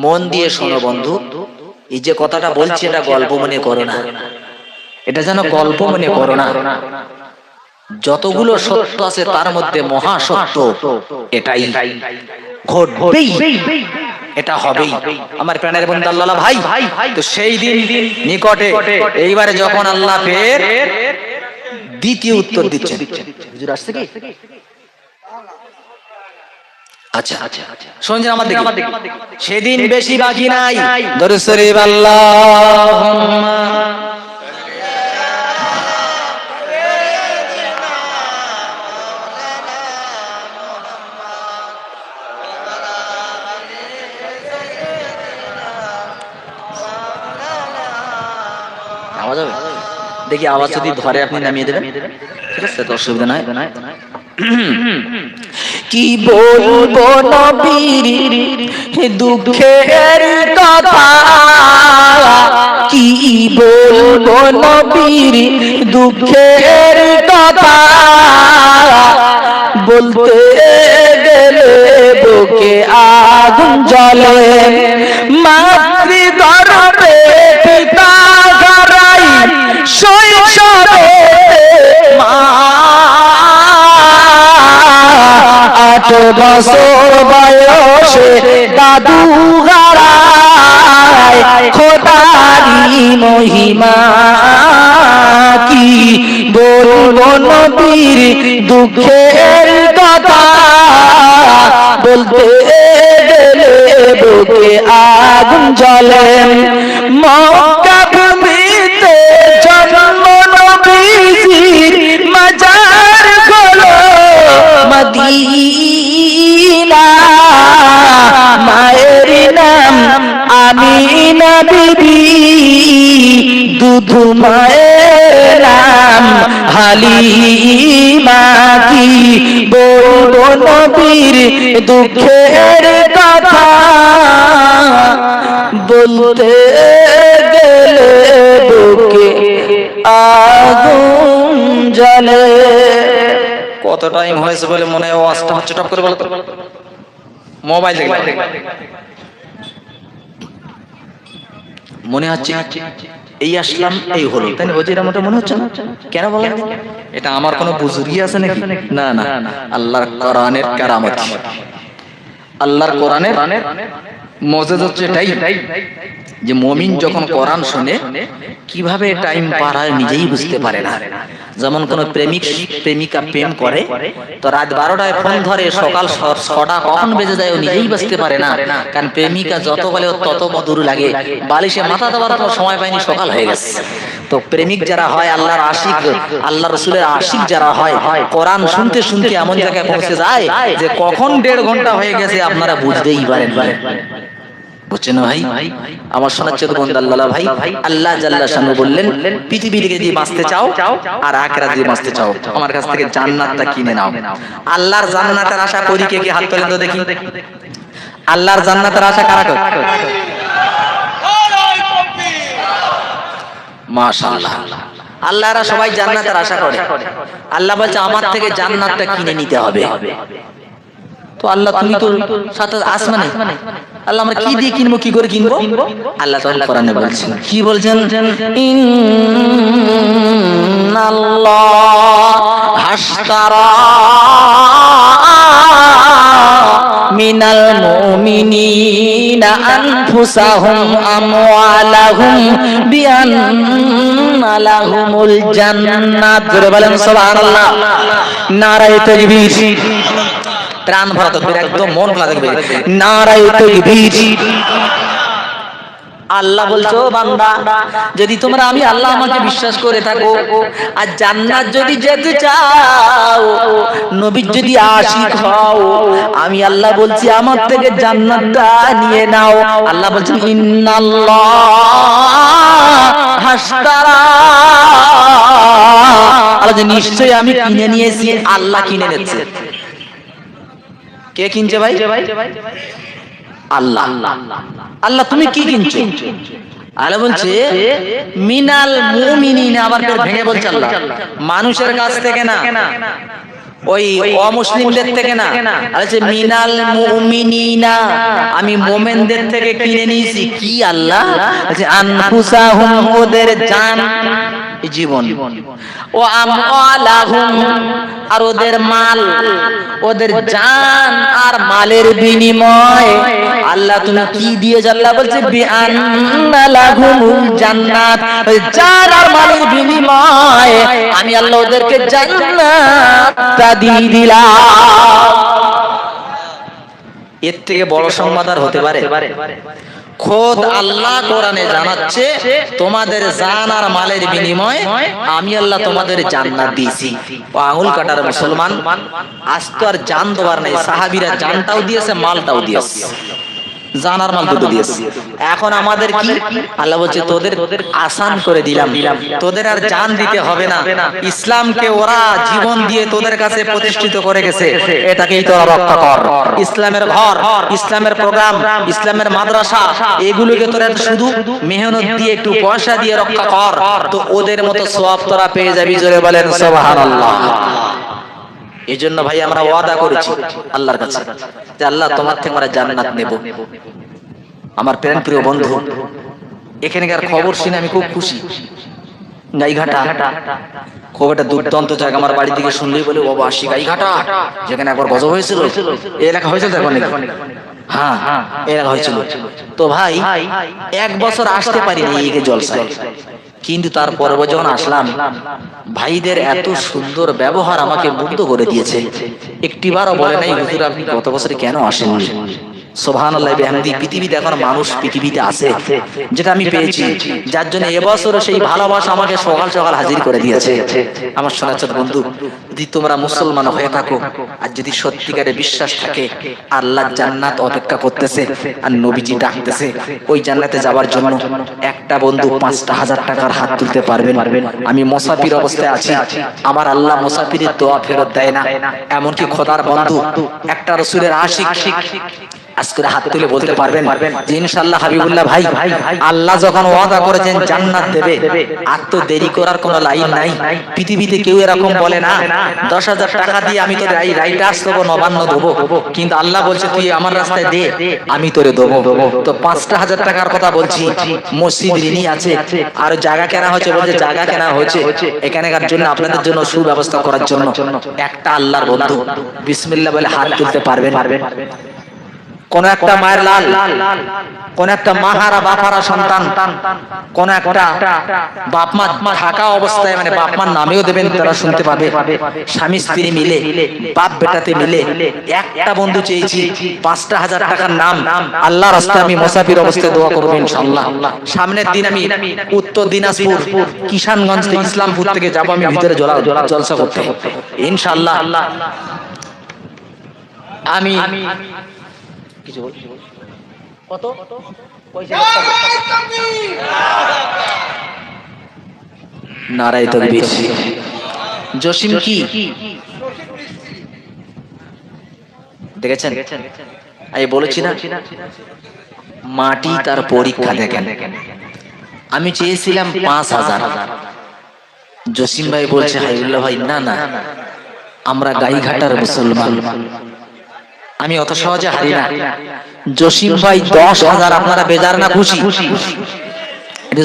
মন দিয়ে শোনো বন্ধু, এই যে কথাটা বলছি এটা গল্প মনে করো না, এটা যেন গল্প মনে করো না। যতগুলো সত্য আছে তার মধ্যে মহা সত্য এটাই ঘটবেই, এটা হবেই। আমার প্রাণের বন্ধু আল্লাহ ভাই, তো সেই দিন নিকটে, এইবারে যখন আল্লাহ ফের দ্বিতীয় উত্তর দিচ্ছেন, হুজুর আসছে কি? আচ্ছা শুনছেন আমার দিকে? সেদিন বেশি বাকি নাই, দরুদ শরীফ আল্লাহুম্মা আওয়াজ হবে, দেখি আওয়াজ যদি ধরে আপনি নামিয়ে দেবেন, ঠিক আছে? তো অসুবিধা নাই। কি বলবো নবীর দুঃখের কথা, কি বলবো নবীর দুঃখের কথা, বলতে গেলে বুকে আগুন জ্বলে, মাতৃগর্ভে পিতা হারাই শৈশবে মা, 8 বছর বয়সে দাদু হারায়, খোদারি মহিমা কি বলবো নবীর দুঃখের কথা, বলতে গেলে বুকে আগুন জ্বলে, মক্কা ভূমিতে জন্ম নবীজির, মাজার হলো মদিনা, মায়ের নাম আমিনা বিবি, দুধু মায়ের নাম হালিমা, কি বলবো নবীর দুঃখের কথা, বলতে গেলে বুকে আগুন জ্বলে। কত টাইম হয়েছে বলে মনে হয় ওয়াজটা হচ্ছে, টপ করে বলো তো, মোবাইল দেখে মনে হচ্ছে এই আসলাম এই হলো, তাই না? বুঝির মতো মনে হচ্ছে না? কেন বলেন? এটা আমার কোনো বুজুর্গি আছে নাকি? না না, আল্লাহর কোরআনের কারামত, আল্লাহর কোরআনের মজেজা হচ্ছে এটাই যে মুমিন যখন কোরআন শুনে কিভাবে টাইম পার হয় নিজেই বুঝতে পারে না। যেমন কোন প্রেমিক প্রেমিকা প্রেম করে, তো রাত 12টায় ফোন ধরে, সকাল 6টা কখন বেজে যায় ও নিজেই বুঝতে পারে না, কারণ প্রেমিকা যত বলে তত মধুর লাগে, বালিশে মাথা দেওয়ার কোনো সময় পায়নি, সকাল হয়ে গেছে। তো প্রেমিক যারা হয়, আল্লাহর আশিক, আল্লাহ রসুলের আশিক যারা হয়, কোরআন শুনতে শুনতে এমন জায়গায় পৌঁছে যায় যে কখন 1.5 ঘন্টা হয়ে গেছে আপনারা বুঝতেই পারেন। বুঝছেন ভাই? আমার শোনাচ্ছে তো বন্ধু আল্লাহ ভাই, আল্লাহ জাল্লা শানু বললেন পৃথিবী থেকে যদি বাঁচতে চাও আর আখিরাতে যদি বাঁচতে চাও, আমার কাছ থেকে জান্নাতটা কিনে নাও। আল্লাহর জান্নাতের আশা করি কে কে হাত তোলেন তো দেখি। আল্লাহর জান্নাতের আশা কারা করে? মাশাআল্লাহ, আল্লাহরা সবাই জান্নাতের আশা করে। আল্লাহ বলছে আমার থেকে জান্নাতটা কিনে নিতে হবে। তো আল্লাহ তুমি তো সাত আসমানে, আল্লাহ আমরা কি দিয়ে কিনবো, কি করে কিনবো? আল্লাহ তাআলা কোরআনে বলছেন, কি বলছেন? ইন্নাল্লাহ হাশতারা মিনাল মুমিনিনা আনফুসাহুম আমওয়ালাহুম বিআন্না লাহুমুল জান্নাত। জোরে বলেন সুবহানাল্লাহ। নারায়ে তাকবীর। প্রাণ ভরা তাকবীর, একদম মন খোলা তাকবীর। নারায়ে তাকবীর। আল্লাহ বলছো, বান্দা যদি তোমরা আমি আল্লাহ আমাকে বিশ্বাস করে থাকো আর জান্নাত যদি যেতে চাও, নবী যদি আশিক হও, আমি আল্লাহ বলছি আমার থেকে জান্নাতটা নিয়ে নাও। আল্লাহ বলছেন ইন্নাল্লাহ হাশতারা, আল্লাহ যে নিশ্চয়ই আমি কিনে নিয়েছি। আল্লাহ কিনে নিচ্ছে। কে কিনছে ভাই? আল্লাহ। আল্লাহ তুমি কি কিনছো? আল্লাহ বলছে মিনাল মুমিনিনা, আবার ভেঙে বলছে আল্লাহ, মানুষের কাছ থেকে না, ওই অমুসলিমদের থেকে না। আচ্ছা, মিনাল মুমিনিনা, আমি মুমিনদের থেকে কিনে নিয়েছি। কি আল্লাহ? আচ্ছা, আনফুসাহুম, ওদের জান জীবন, ও আমওয়ালাহুম, আর ওদের মাল, ওদের জান আর মালের বিনিময় আল্লাহ তুমি কি দিয়েছ? আল্লাহ বলছে বিআন্না লাহুমুল জান্নাত, জান আর মালের বিনিময় আমি আল্লাহ ওদেরকে জান্নাতটা দিয়ে দিলাম। এর থেকে বড় সংবাদ আর হতে পারে? খোদ আল্লাহ কোরআনে জানাচ্ছে তোমাদের জান আর মালের বিনিময়ে আমি আল্লাহ তোমাদের জান্নাত দিয়েছি। আঙুল কাটার মুসলমান, আজ তো আর জান দেওয়ার নেই। সাহাবীরা জানটাও দিয়েছে, মালটাও দিয়েছে, জান আর মাল দুটো দিয়েছে। এখন আমাদের কি? আল্লাহ বলছে তোদের আসান করে দিলাম, তোদের আর জান দিতে হবে না। ইসলামকে ওরা জীবন দিয়ে তোদের কাছে প্রতিষ্ঠিত করে গেছে, এটাকেই তোরা রক্ষা কর। ইসলামের ঘর, ইসলামের প্রোগ্রাম, ইসলামের মাদ্রাসা, এগুলোকে তোরা শুধু মেহনত দিয়ে একটু পয়সা দিয়ে রক্ষা কর, তো ওদের মতো সওয়াব তোরা পেয়ে যাবি। জোরে বলেন সুবহানাল্লাহ। এই জন্য ভাই আমরা ওয়াদা করেছি আল্লাহর কাছে যে আল্লাহ তোমার থেকে আমরা জান্নাত নেব। আমার প্রাণ প্রিয় বন্ধু, এখানকার খবর শুনে আমি খুব খুশি। গাইঘাটা খুব একটা দুর্দান্ত জায়গা। আমার বাড়ি থেকে শুনলেই বলে বাবা আসি গাইঘাটা, যেখানে একবার গজব হয়েছিল। এই এলাকা হয়েছিল এখন? হ্যাঁ, এই এলাকা হয়েছিল। তো ভাই 1 বছর আসতে পারিনি এই জলসায়, কিন্তু তার পরে যখন আসলাম, ভাইদের এত সুন্দর ব্যবহার আমাকে মুগ্ধ করে দিয়েছে। একটিবারও বলে নাই হুজুর আপনি গত বছরে কেন আসেননি। সুবহানাল্লাহ বিহামদি। পৃথিবীতে এখন মানুষ পৃথিবীতে আছে যেটা আমি পেয়েছি, যার জন্য এবছর সেই ভালোবাসা আমাকে সকাল সকাল হাজির করে দিয়েছে। আমার সোনাচর বন্ধু, যদি তোমরা মুসলমান হয়ে থাকো আর যদি সত্যিকারে বিশ্বাস থাকে আল্লাহ জান্নাত অপেক্ষা করতেছে আর নবীজি ডাকতেছে, ওই জান্নাতে যাওয়ার জন্য একটা বন্ধু 5,000 টাকার হাত তুলতে পারবেন? আমি মুসাফির অবস্থায় আছি, আমার আল্লাহ মুসাফিরের দোয়া ফেরত দেয় না। এমনকি খোদার বন্ধু একটা রাসূলের আশিক আজকে হাত তুলে বলতে পারবেন যে ইনশাআল্লাহ হাবিবুল্লাহ ভাই, আল্লাহ যখন ওয়াদা করেছেন জান্নাত দেবে, আর তো দেরি করার কোনো লাইন নাই। পৃথিবীতে কেউ এরকম বলে না 10,000 টাকা দিয়ে আমি তোর এই রাইটার্স দেবো, নবান্ন দেবো, কিন্তু আল্লাহ বলছে তুই আমার রাস্তায় দে, আমি তোরে দেবো। তো 5,000 টাকার কথা বলছি, মসজিদ ঋণী আছে, আর জায়গা কেনা হয়েছে, বলছে জায়গা কেনা হয়েছে এখানকার জন্য, আপনাদের জন্য সুব্যবস্থা করার জন্য। একটা আল্লাহর বন্ধু বিসমিল্লাহ বলে হাত তুলতে পারবেন? কোন একটা মায়ের লাল, কোন একটা মাহারা বাপারা সন্তান, কোন একটা বাপ মা থাকা অবস্থায়, মানে বাপ মার নামেও দেবেন, তারা শুনতে পাবে। স্বামী স্ত্রী মিলে, বাপ বেটাতে মিলে একটা বন্ধু চেয়েছি 5,000 টাকার নাম আল্লাহর রাস্তায় আমি মুসাফির অবস্থায় দোয়া করব ইনশাআল্লাহ। সামনের দিন আমি উত্তর দিনাজপুর কিষানগঞ্জ থেকে ইসলামপুর থেকে যাব, আমি ভিতরে জলসা করতে ইনশাআল্লাহ। আমি কিছু বল, কত পয়সা? নারায়ে তাকবীর। জসিম কি দেখেছেন? আমি বলেছি না মাটি তার পরীক্ষা দেখেন। আমি চেয়েছিলাম 5,000, জসিম ভাই বলছে হাবিবুল্লাহ ভাই না না, আমরা গাইঘাটার মুসলমান, আমি অত সহজে হারি না। জসিম ভাই 10,000, আপনারা বেজার না খুশি?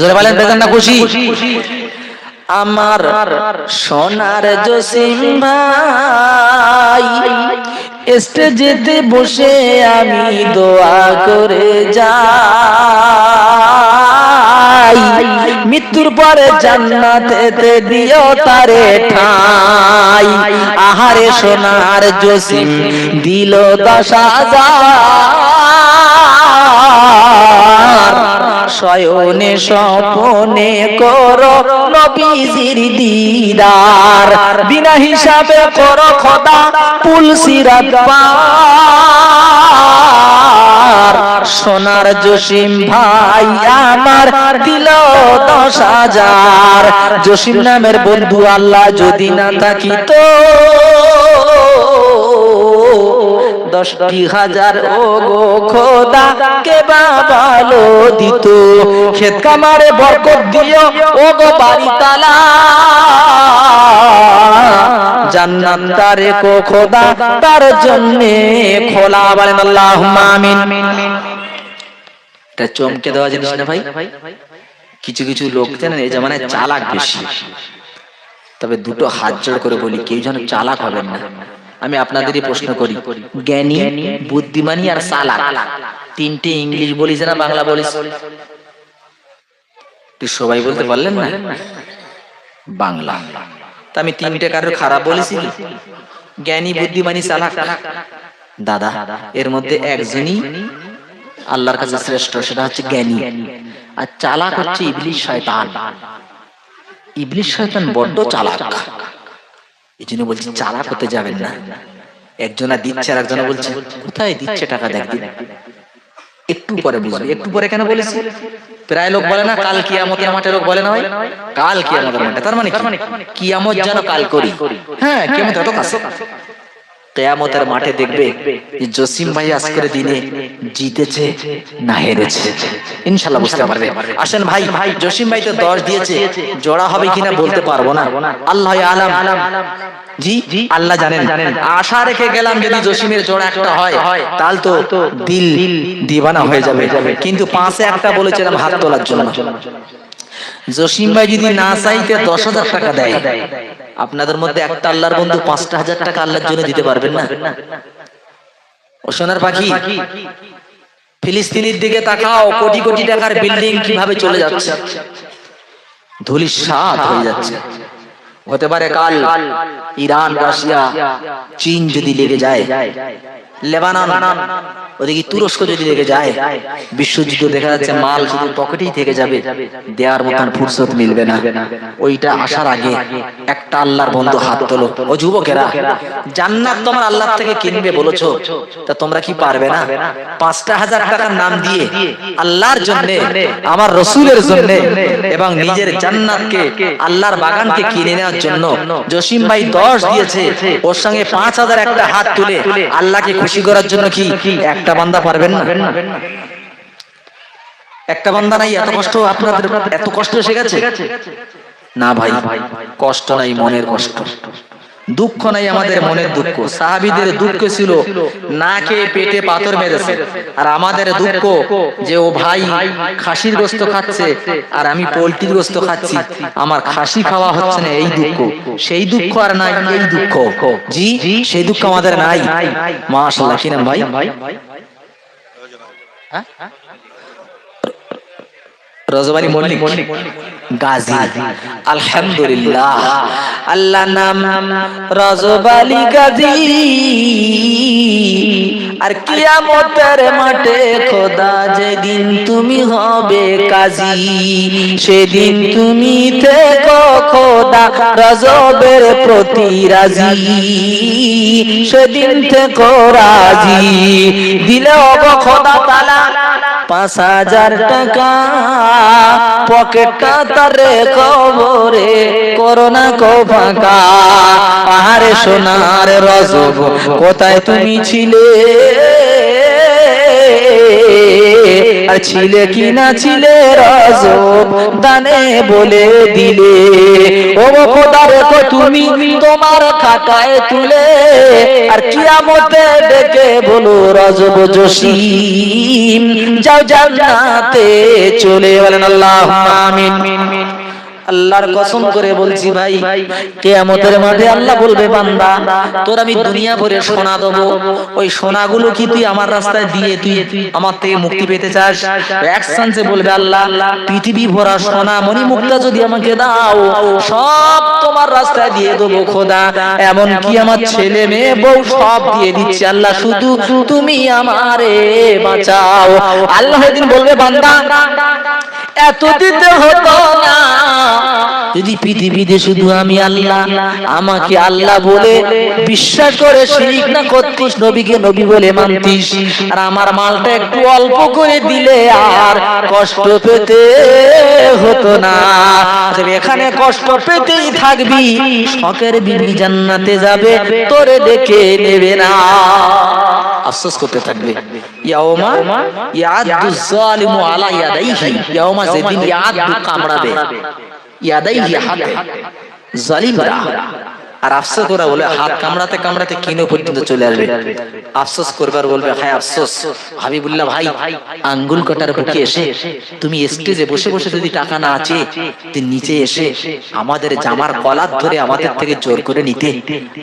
জোরে বলেন বেজার না খুশি? আমার সোনার জসিম ভাই স্টেজেতে বসে আমি দোয়া করে যাই, মৃত্যুর পরে জান্নাতেতে দিও তারে ঠাই। আহারে সোনার জসিম দিল 10,000, শয়নে স্বপনে করো নবীজির দিদার, বিনা হিসাবে করো খোদা পুল সিরাত পার। সোনার জসিম ভাই আমার দিল 10,000। জসিম নামের বন্ধু আল্লাহ যদি না থাকিত 10,000 ও গো খোদা কে ভালো দিত। ক্ষেত কামারে বরকত দিও ও গো বাড়ি তালা, জান্নাত তারে কো খোদা তার জন্যে খোলা। বলেন আল্লাহুম্মা আমিন। এটা চমকে দেওয়া জিনিস না ভাই? কিছু কিছু লোক জানেন এই জামানায় চালাক বেশি, তবে দুটো হাত জোড় করে বলি কেউ যেন চালাক হবেন না। আমি আপনাদেরই প্রশ্ন করি, জ্ঞানী, বুদ্ধিমানী আর চালাক তিনটে ইংলিশ বলিস না বাংলা বলিস? সবাই বলতে পারলেন না বাংলা। তা আমি তিনটে কারোর খারাপ বলেছি? জ্ঞানী, বুদ্ধিমানী, চালাক। দাদা এর মধ্যে একজনই আল্লাহর কাছে শ্রেষ্ঠ, সেটা হচ্ছে জ্ঞানী। আর চালাক হচ্ছে ইবলিস শয়তান। ইবলিস শয়তান বড্ড চালাক, এই জন্য বলছি চালাক হতে যাবেন না। একজনা দিচ্ছে আর একজনা বলছে কোথায় দিচ্ছে টাকা দেখ, একটু পরে বুঝবি। একটু পরে কেন বলেছি? প্রায় লোক বলে না কাল কিয়ামতের মাঠে, লোক বলে না ভাই কাল কিয়ামতের মাঠে, তার মানে কিয়ামত যেন কাল করি। হ্যাঁ কিয়ামত এত কাছে, কিয়ামতের মাঠে দেখবে যে জসিম ভাই আজকের দিনে জিতেছে না হেরেছে, ইনশাআল্লাহ বুঝতে পারবে। আসেন ভাই, জসিম ভাই তো 10 দিয়েছে, জোড়া হবে কিনা বলতে পারবো না, আল্লাহ আলাম। জি আল্লাহ জানেন। আশা রেখে গেলাম যদি জসিমের জোড়া একটা হয় তাহলে তো দিল দিবানা হয়ে যাবে, কিন্তু 5-এ একটা বলেছিলাম হাত তোলার জন্য। জসিম ভাই যদি না চাইতে 10,000 টাকা দেয়, আপনাদের মধ্যে একটা আল্লাহর বন্ধু 5,000 টাকা আল্লাহর জন্য দিতে পারবেন না? ও সোনার পাখি, ফিলিস্তিনের দিকে তাকাও, কোটি কোটি টাকার বিল্ডিং কিভাবে চলে যাচ্ছে, ধূলিসাৎ হয়ে যাচ্ছে। হতে পারে কাল ইরান, রাশিয়া, চীন যদি লেগে যায়, লেবানন, ওদিকে তুরস্ক যদি লেগে যায়, বিশ্বযুদ্ধ দেখা যাচ্ছে, মাল শুধু পকেটেই থেকে যাবে, দেওয়ার মতন ফুরসত মিলবে না। ওইটা আসার আগে একটা আল্লাহর বন্ধু হাত তোলো। ও যুবকেরা, জান্নাত তোমার আল্লাহ থেকে কিনবে বলেছো, তা তোমরা কি পারবে না 5,000 টাকার নাম দিয়ে আল্লাহর জন্য, আমার রসুলের জন্য এবং নিজের জান্নাতকে, আল্লাহর বাগানকে কিনে নেওয়ার জন্য জসিম ভাই 10 দিয়েছে, ওর সঙ্গে 5,000 একটা হাত তুলে আল্লাহকে খুশি করার জন্য কি একটা বান্দা পারবেন না? একটা বান্দা নাই? এত কষ্ট আপনাদের, এত কষ্ট এসে গেছে না ভাই? কষ্ট নাই, মনের কষ্ট, দুঃখ নাই, আমাদের মনের দুঃখ। সাহাবীদের দুঃখ ছিল না খেয়ে পেটে পাথর মেরেছে, আর আমাদের দুঃখ যে ও ভাই খাসির গোশত খাচ্ছে আর আমি পোল্ট্রির গোশত খাচ্ছি, আমার খাসি খাওয়া হচ্ছে না, এই দুঃখ। সেই দুঃখ আর নাই, এই দুঃখ। জি সেই দুঃখ আমাদের নাই। মাশাআল্লাহ, কি নাম ভাই? রজবানী মল্লিক গাজী, আলহামদুলিল্লাহ। আল্লাহ নাম রজবালী গাজী। আর কিয়ামতের মাঠে খোদা যেদিন তুমি হবে কাজী, সেদিন তুমি থেকো খোদা রজবের প্রতি রাজি, সেদিন থেকো রাজি। দিলে হবে খোদা তাআলা 5,000 টাকা, পকেট কাতারে কবরে করোনা কো ফাঁকা। আহারে সোনার রজব কোথায় তুমি ছিলে, আর ছিলে কি না ছিলে রজব দানে বলে দিলে। ও খোদা রেখো তুমি তোমার খাতায় তুলে, আর কিয়ামতে ডেকে বলো রজব জসিম যাও জান্নাতে চলে। বলেন আল্লাহুম্মা আমিন। আল্লাহর কসম করে বলছি ভাই, কিয়ামতের মাঠে আল্লাহ বলবে বান্দা তোর আমি দুনিয়া ভরে সোনা দেবো, ওই সোনাগুলো কি তুই আমার রাস্তায় দিয়ে তুই আমার থেকে মুক্তি পেতে চাস? এক চান্সে বলবে আল্লাহ পৃথিবী ভরা সোনা মণি মুক্তা যদি আমাকে দাও সব তোমার রাস্তায় দিয়ে দেবো খোদা, এমন কি আমার ছেলে মেয়ে বউ সব দিয়ে দিচ্ছে আল্লাহ, শুধু তুমি আমারে বাঁচাও। আল্লাহ এদিন বলবে বান্দা এত দিতে হতো না যদি পৃথিবীতে শুধু আমি আল্লাহ, আমাকে আল্লাহ বলে বিশ্বাস করে শিরক না করতিস, নবীকে নবী বলে মানতিস, আর আমার মালটা একটু অল্প করে দিলে আর কষ্ট পেতে হতো না। এখানে কষ্ট পেতেই থাকবি, শখের বিবি জান্নাতে যাবে তোরে দেখে নেবে না, আফসোস করতে থাকবে। ইয়াউমা ইয়াদু যালিমু আলা ইয়াদাইহি, ইয়াউমা যেদিন ইয়াদু কামড়াবে ইয়াদাইহি হাতে জালিমরা, আর আফসোস করা বলে হাত কামড়াতে কামড়াতে কিনো পর্যন্ত চলে আসবে, আফসোস করবার বলবে হায় আফসোস। হাবিবুল্লাহ ভাই আঙ্গুল কাটার বুকে এসে তুমি স্টেজে বসে বসে যদি টাকা না আছে তুই নিচে এসে আমাদের জামার কলার ধরে আমাদের থেকে জোর করে নিতে,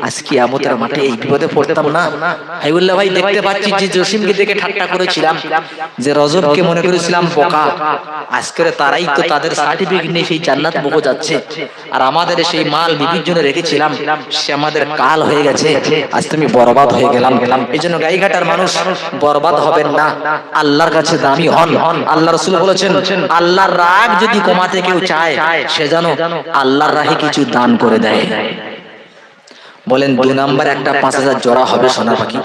আজকে কিয়ামতের মাঠে এই বিপদে পড়তাম না। হাবিবুল্লাহ ভাই দেখতে পাচ্ছি যে জসিমকে দেখে ঠাট্টা করেছিলাম, যে রজবকে মনে করেছিলাম বোকা, আজকে তারাই তো তাদের সার্টিফিকেট নিয়ে সেই জান্নাত মুখ যাচ্ছে, আর আমাদের সেই মাল বিবির জন্য রেখেছিলাম সে আমাদের কাল হয়ে গেছে, আজ তুমি বরবাদ হয়ে গেলাম। এই জন্য গাইঘাটার মানুষ বরবাদ হবেন না, আল্লাহর কাছে দামি হন। আল্লাহ রাসূল বলেছেন আল্লাহর রাগ যদি কমাতে কেউ চায় সে যেন আল্লাহর রাহে কিছু দান করে দেয়। বলেন 2 নম্বর একটা 5000 জোড়া হবে সোনার পাখি,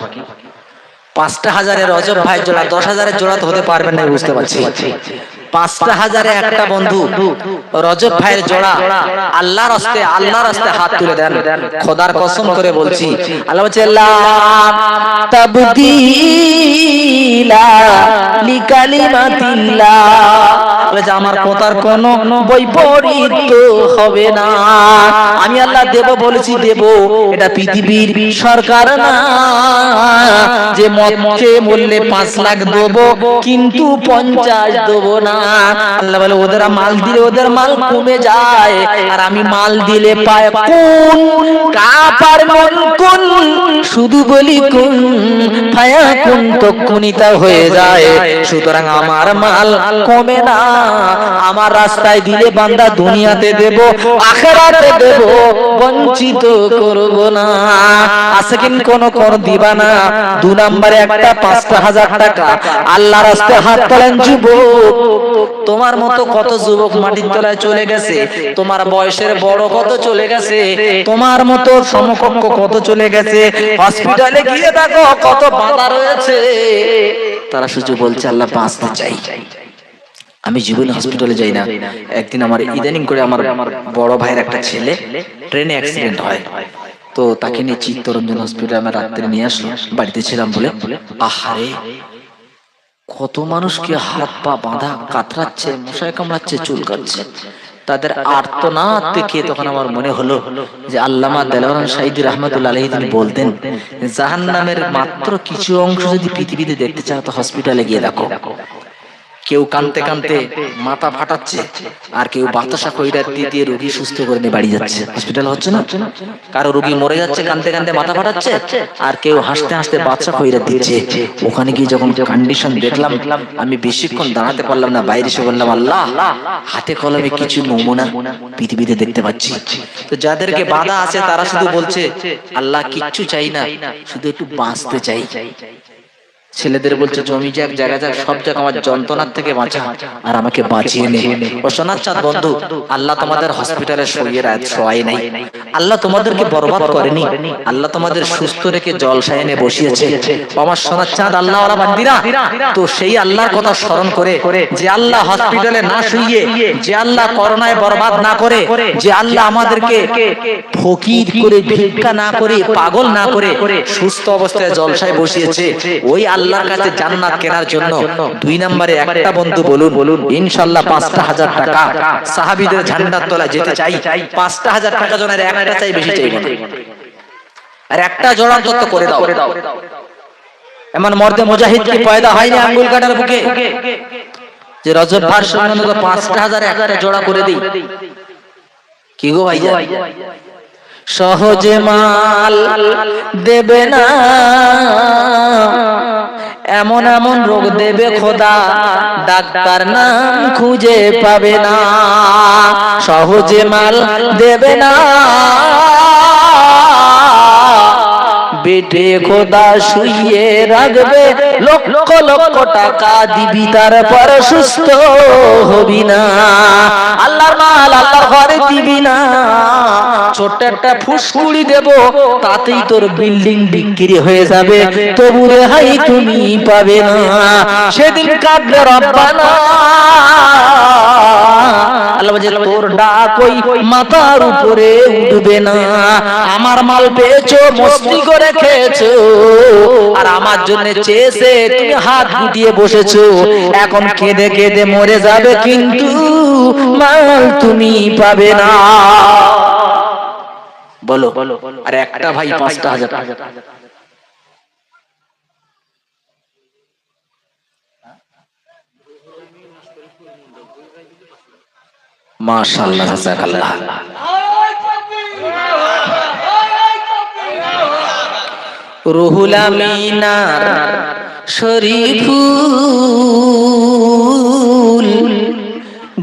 5000 রজব ভাই জোড়া, 10000 জোড়া তো হতে পারবেন না বুঝতে পারছি, 5000 একটা বন্ধু রজব ভাইয়ের জোড়া আল্লাহর রাস্তায় হাত তুলে দেন। খোদার কসম করে বলছি আল্লাহ বলছে লা তাবদীলা লিকালিমাতিল্লাহ, বলে আমার কথার কোনো বৈপরীত্য হবে না, আমি আল্লাহ দেব বলেছি দেব, এটা পৃথিবীর সরকার না যে মদকে বললে 5 লাখ দেবো কিন্তু 50 দেবো না। আল্লাহ বলে ওদের মাল দিলে ওদের মাল কমে যায়, আর আমি মাল দিলে পায় কোন কাফার মন কোন, শুধু বলি কোন ফায়া কোন তক্ষুনি তা হয়ে যায়। সুতরাং আমার মাল কমে না, আমার রাস্তায় দিলে বান্দা দুনিয়াতে দেব আখিরাতে দেব, বঞ্চিত করব না। আছে কিন কোন দিবা না। 2 নম্বরে একটা 5000 টাকা আল্লাহর রাস্তায় হাত তোলেন যুবক, তোমার মতো কত যুবক মাটির তলায় চলে গেছে, তোমার বয়সের বড় কত চলে গেছে, তোমার মতো সমকক্ষ কত চলে গেছে, হসপিটালে গিয়ে দেখো কত বাধা রয়েছে, তারা শুধু বলছে আল্লাহ বাঁচতে চাই। আমি জীবনে হসপিটালে যাই না। একদিন আমার ইদানিং করে আমার বড় ভাইয়ের একটা ছেলে ট্রেনে অ্যাক্সিডেন্ট হয়, তো তাকে নিয়ে চিত্তরঞ্জন হসপিটালে আমি রাত্রে নিয়ে আসলাম, বাড়িতে ছিলাম বলে। আহারে কত মানুষকে হাত পা বাঁধা কাতরাচ্ছে, মশায় কামড়াচ্ছে, চুল কাটছে, তাদের আর্তনাদ দেখে তখন আমার মনে হলো যে আল্লামা দেলাওয়ার সাইদি রাহমাতুল্লাহ আলাইহি তিনি বলতেন জাহান্নামের মাত্র কিছু অংশ যদি পৃথিবীতে দেখতে চাও তো হসপিটালে গিয়ে দেখো। কেউ কানতে কানতে মাথা ফাটাচ্ছে, আর কেউ বাতাসা খৈরাত দিয়ে রোগী সুস্থ করে নিয়ে বাড়ি যাচ্ছে। হসপিটাল হচ্ছে না, কারো রোগী মরে যাচ্ছে কানতে কানতে মাথা ফাটাচ্ছে, আর কেউ হাসতে হাসতে বাতাসা খৈরাত দিচ্ছে। ওখানে গিয়ে যখন কন্ডিশন দেখলাম আমি বেশিক্ষণ দাঁড়াতে পারলাম না, বাইরে এসে বললাম আল্লাহ হাতে কলমে কিছু নমুনা পৃথিবীতে দেখতে পাচ্ছি। তো যাদেরকে বাধা আছে তারা শুধু বলছে আল্লাহ কিচ্ছু চাই না, শুধু একটু বাঁচতে চাই। ছেলেদের বলছে জমি যাক জায়গা যাক সব যাক, আমার যন্ত্রণার থেকে বাঁচা আর আমাকে বাঁচিয়ে নে। ও সোনার চাঁদ বন্ধু, আল্লাহ তোমাদের হসপিটালে শোয়াই নাই, আল্লাহ তোমাদেরকে বরবাদ করেনি, আল্লাহ তোমাদের সুস্থ রেখে জলসায় এনে বসিয়েছে। আমার সোনার চাঁদ আল্লাহ ওয়ালা বান্দিরা, তো সেই আল্লাহর কথা স্মরণ করে, যে আল্লাহ হসপিটালে না শুইয়ে, যে আল্লাহ করোনায় বরবাদ না করে, যে আল্লাহ আমাদেরকে ফকির করে ভিক্ষা না করে পাগল না করে সুস্থ অবস্থায় জলসায় বসিয়েছে, ওই আল্লাহর কাছে জান্নাত কেনার জন্য 2 নম্বরে একটা বন্ধু বলুন ইনশাআল্লাহ 5,000 টাকা সাহাবীদের ঝান্ডার তলায় যেতে চাই। 5,000 টাকা জনের একটা চাই, বেশি চাই না। আর একটা জোড়া যত করে দাও। এমন মর্দে মুজাহিদ কি পয়দা হয়নি আঙ্গুল কাটার বুকে যে রজব ভার সঙ্গে 5,000 একটা জোড়া করে দেই? কি গো ভাই, সহজে মাল দেবে না, এমন এমন রোগ দেবে খোদা ডাক্তার নাম খুঁজে পাবে না। সহজে মাল দেবে না, বেটে খোদা শুইয়ে রাখবে, লক্ষ লক্ষ টাকা দিবি তারপর সুস্থ হবি না। আল্লাহর মাল আল্লাহর ঘরে দিবি না, ছোট্ট একটা ফুসকুড়ি দেব তাতেই তোর বিল্ডিং বিক্রি হয়ে যাবে, তবু রেহাই তুমি পাবে না। সেদিন কাঁদবে রব্বানা, আল্লাহ বলে তোর ডাক ওই মাথার উপরে উঠবে না। আমার মাল পেয়েছো, মস্তি করে খেয়েছো, আর আমার জন্য চেয়েছে তুমি হাত গুটিয়ে বসেছো। এখন কেঁদে কেঁদে মরে যাবে, কিন্তু মাল তুমি পাবে না। বলো, আর একটা ভাই 5,000 টাকা। মাশাআল্লাহ, জাযাকাল্লাহ। রুহুল আমিনার শরীফুল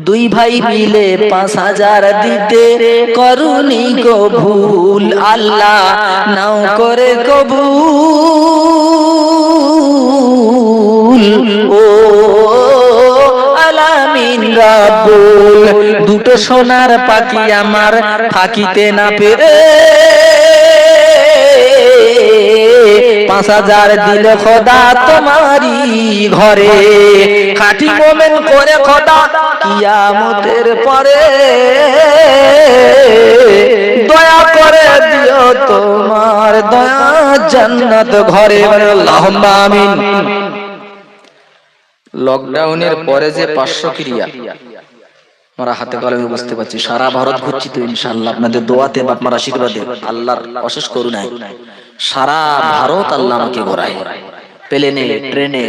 2 ভাই মিলে 5,000 দিতে করুনি কবুল, আল্লাহ নাও করে কবুল। ও আলামিন রাব্বুল, দুটো সোনার পাখি আমার থাকিতে না পেরে 5,000 দিলে খোদা তোমারই ঘরে, খাঁটি মোমেন করে খোদা কিয়ামতের পরে দয়া করে দিও তোমার দয়া জান্নাত ঘরে। আল্লাহুম্মা আমিন। লকডাউনের পরে যে 500 ক্রিয়া আমরা হাতে কলমে বুঝতে পারছি, সারা ভারত ঘুরছি তো ইনশাআল্লাহ আপনাদের দোয়াতে বা আপনার আশীর্বাদে, আল্লাহর অশেষ করুণায় সারা ভারত আল্লাহ আমাকে ঘোরায়, প্লেনে ট্রেনে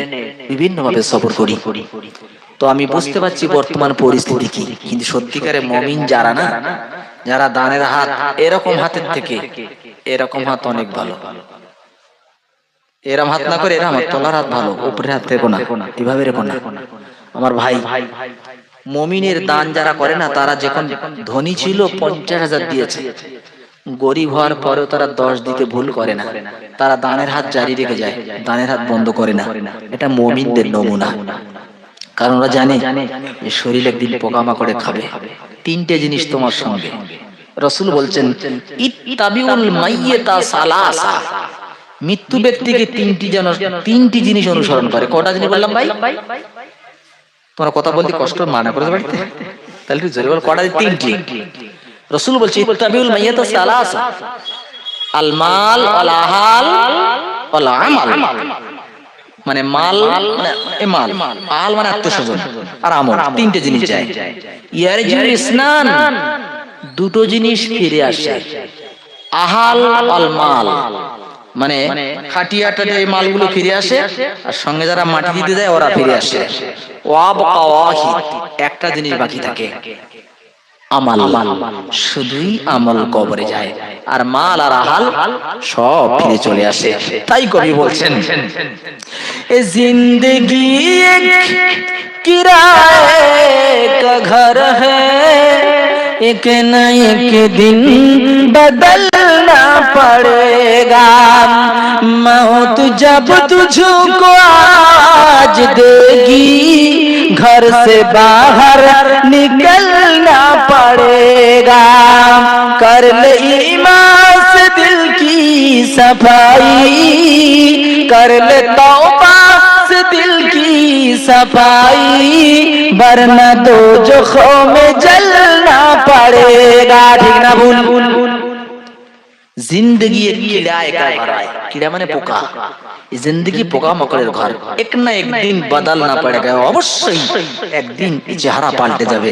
বিভিন্ন ভাবে সফর করি। তো আমি বুঝতে পারছি বর্তমান পরিস্থিতি কি, কিন্তু সত্যিকারে মুমিন যারা না, যারা দানের হাত, এরকম হাতের থেকে এরকম হাত অনেক ভালো। এরম হাত না করে এরম হাত, তোলার হাত ভালো, উপরে হাত রেখো না, এভাবে রেখো না। আমার ভাই, মুমিনের দান যারা করে না, তারা যখন ধনী ছিল 50,000 দিয়েছে, গরিব হওয়ার পরেও তারা 10 দিতে ভুল করে না, তারা দানের হাত জারি রেখে যায়, দানের হাত বন্ধ করে না। এটা মুমিনদের নমুনা। কারণ ওরা জানে যে শরীর একদিন পোকামাকড়ে খাবে। 3টে জিনিস তোমার সঙ্গে, রাসূল বলছেন ইত্তাবিউল মাইয়িতা সালাসা, মৃত্যু ব্যক্তিকে 3টি জিনিস অনুসরণ করে। কটা জিনিস বললাম ভাই? তোমরা কথা বলতে কষ্ট মানা করে বাড়িতে, তাহলে তুই জোরে বল, কটা? 3টি। রাসূল বলছে ইত্তাবিউল মাইয়িতা সালাসা, আল মাল ওয়াল আহাল ওয়াল আমাল। মানে মাল মানে মাল, আল মানে আত্মীয়স্বজন, আর আমল, 3টে জিনিস যায়। ইয়ারজিউল ইসনান, 2টো জিনিস ফিরে আসে। আহাল ওয়াল মাল মানে খাটিয়াটা এই মালগুলো ফিরে আসে, আর সঙ্গে যারা মাটি দিতে যায় ওরা ফিরে আসে। ওয়াবকা ওয়াহিদ, একটা জিনিস বাকি থাকে, আমাল। শুধুই আমল কবরে যায়, আর মাল আর আহাল সব ফিরে চলে আসে। তাই কবি বলছেন এ জিন্দেগি এক কিরায়ে কা ঘর হ্যায়, एक न एक दिन बदलना पड़ेगा, मौत जब तुझको आज देगी, घर से बाहर निकलना पड़ेगा, कर ले ईमान से दिल की सफाई, कर ले तौबा से दिल की सफाई, वरना दोज़खों में जलना पड़ेगा। ठीक ना भूल? जिंदगी एक कीड़ा का घर है। कीड़ा माने पोका। जिंदगी पोका मकड़ेर घर एक ना एक दिन बदलना पड़ेगा अवश्य एक दिन चेहरा पाल्टे जाबे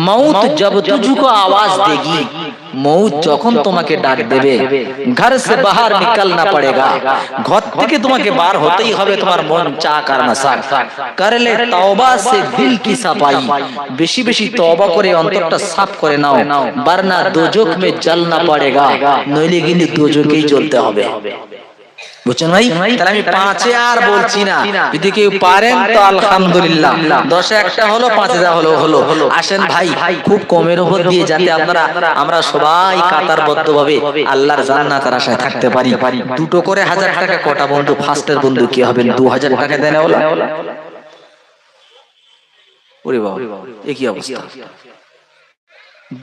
मौत जब तुझको आवाज देगी मौत যখন তোমাকে ডাক দেবে घर से बाहर निकलना पड़ेगा घर থেকে তোমাকে বার হতেই হবে তোমার মন চা করনা সাক कर ले तौबा से दिल की सफाई বেশি বেশি তওবা করে অন্তরটা সাফ করে নাও वरना दोजख में जलना पड़ेगा নইলে কিন্তু दोजखेই জ্বলতে হবে বুঝছেন ভাই তাহলে আমি পাঁচে আর বলছি না যদি কেউ পারেন তো আলহামদুলিল্লাহ 10 একটা হলো 5000 হলো আসেন ভাই খুব কমের উপর দিয়ে যাতে আপনারা আমরা সবাই কাতারবদ্ধভাবে আল্লাহর জান্নাতের আশায় থাকতে পারি দুটো করে 1000 টাকা কোটা বন্ধু ফার্স্টের বন্ধু কি হবেন 2000 টাকা দেন ওলা ওরে বাবা এই কি অবস্থা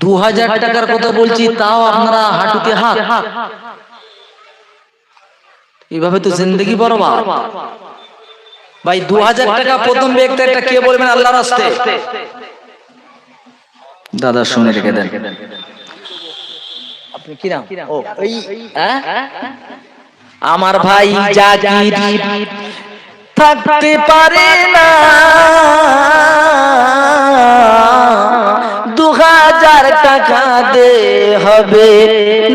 2000 টাকার কথা বলছি তাও আপনারা হাঁটুতে হাত এইভাবে তো জিন্দেগি বরবাদ ভাই 2000 টাকা প্রথম ব্যক্তি একটা কে বলবেন আল্লাহর রাস্তে দাদা শুনে রেখে দেন আপনি কি নাম ও এই আমার ভাই জাকির থাকতে পারে না 2000 টাকা দে হবে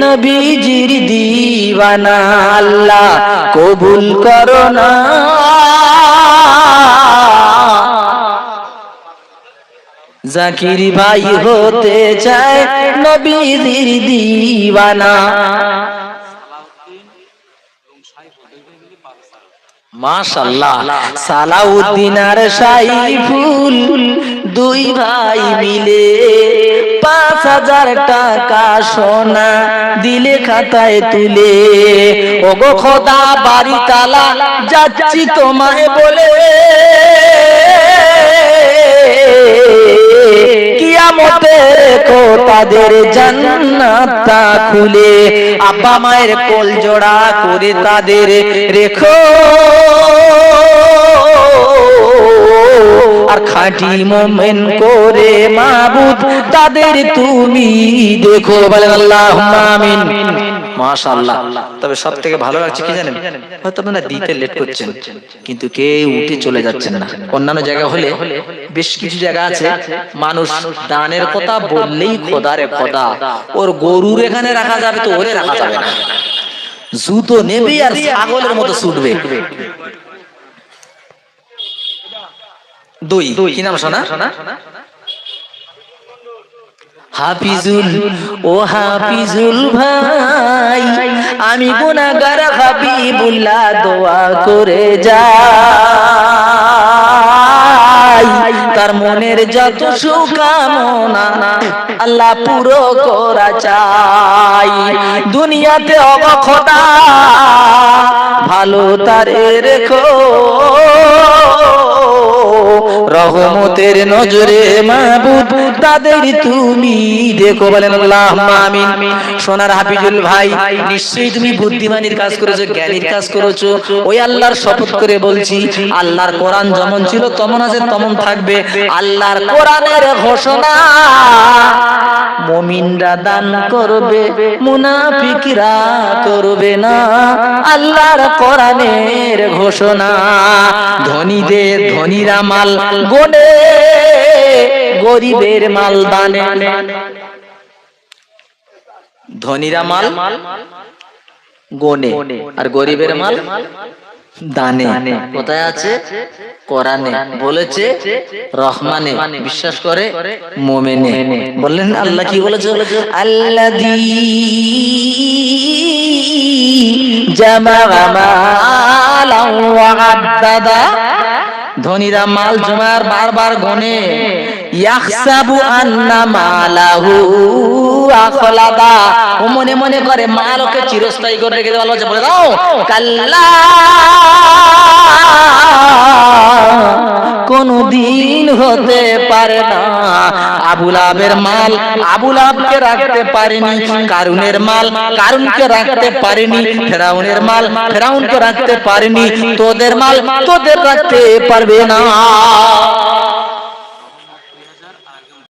নবীজির দিওয়ানা আল্লাহ কবুল করো না জাকির ভাই হতে চায় নবীজির দিওয়ানা মাশাআল্লাহ সালাউদ্দিন আর সাইফুল দুই ভাই মিলে 5000 টাকা সোনা দিলে খাতায় তুলে ওগো খোদা বাড়ি তালা যাচ্ছি তোমায় বলে কিয়ামতে কো তাদের জান্নাতটা খুলে আব্বা মায়ের কোল জোড়া করে তাদের রেখো আর খাঁটি মুমিন করে মাবুদ তাদের তুমি দেখো বলেন আল্লাহুম্মা আমিন মাশাআল্লাহ তবে সবথেকে ভালো লাগছে কি জানেন হয়তো আপনারা দিতে লেট করছেন কিন্তু কেউ উঠে চলে যাচ্ছেন না অন্যান্য জায়গা হলে বেশ কিছু জায়গা আছে মানুষ দানের কথা বললেই খোদারে খোদা ওর গরুর এখানে রাখা যাবে তো ওরে রাখা যাবে না জুতো নেবে আর ছাগলের মতো ছুটবে দুই কি নাম শোনা হাফিজুল ও হাফিজুল ভাই আমি গুনাহগার হাবিবুল্লাহ দোয়া করে যাই তার মনের যত সুকামনা আল্লাহ পুরো করা চাই দুনিয়াতে ওগো খোদা ভালো তারে রেখো রহমতের নজরে মাবুদ তাদের তুমি দেখো বলেন আল্লাহুম্মা আমিন সোনার হাফিজুল ভাই নিশ্চয়ই তুমি বুদ্ধিমানের কাজ করেছো জ্ঞানীর কাজ করেছো ওই আল্লাহর শপথ করে বলছি আল্লাহর কোরআন যেমন ছিল তেমন আছে তেমন থাকবে আল্লাহর কোরআনের ঘোষণা মুমিনরা দান করবে মুনাফিকরা করবে না আল্লাহর কোরআনের ঘোষণা ধনীদের ধনীরা মাল গোনে গরিবের মাল দানে ধনীরা মাল গোনে আর গরিবের মাল দানে কোথায় আছে কোরআনে বলেছে রহমানে বিশ্বাস করে মুমিনে বললেন আল্লাহ কি বলেছে আল্লাযী জামা মালান ওয়া আদ্দাদা ধনীরা মাল জমার বারবার গনে ইয়াহসাবু আন্না মালাহু আখলাদা ও মনে মনে করে মাল ওকে চিরস্থায়ী করে রেখে দেওয়া হচ্ছে বলে দাও কাল্লা কোনদিন হতে পারে না আবু লাহাবের মাল আবু লাহাবকে রাখতে পারেনি কারুনের মাল কারুনকে রাখতে পারেনি ফেরাউনের মাল ফেরাউনকে রাখতে পারেনি তোদের মাল তোদের রাখতে পারবে না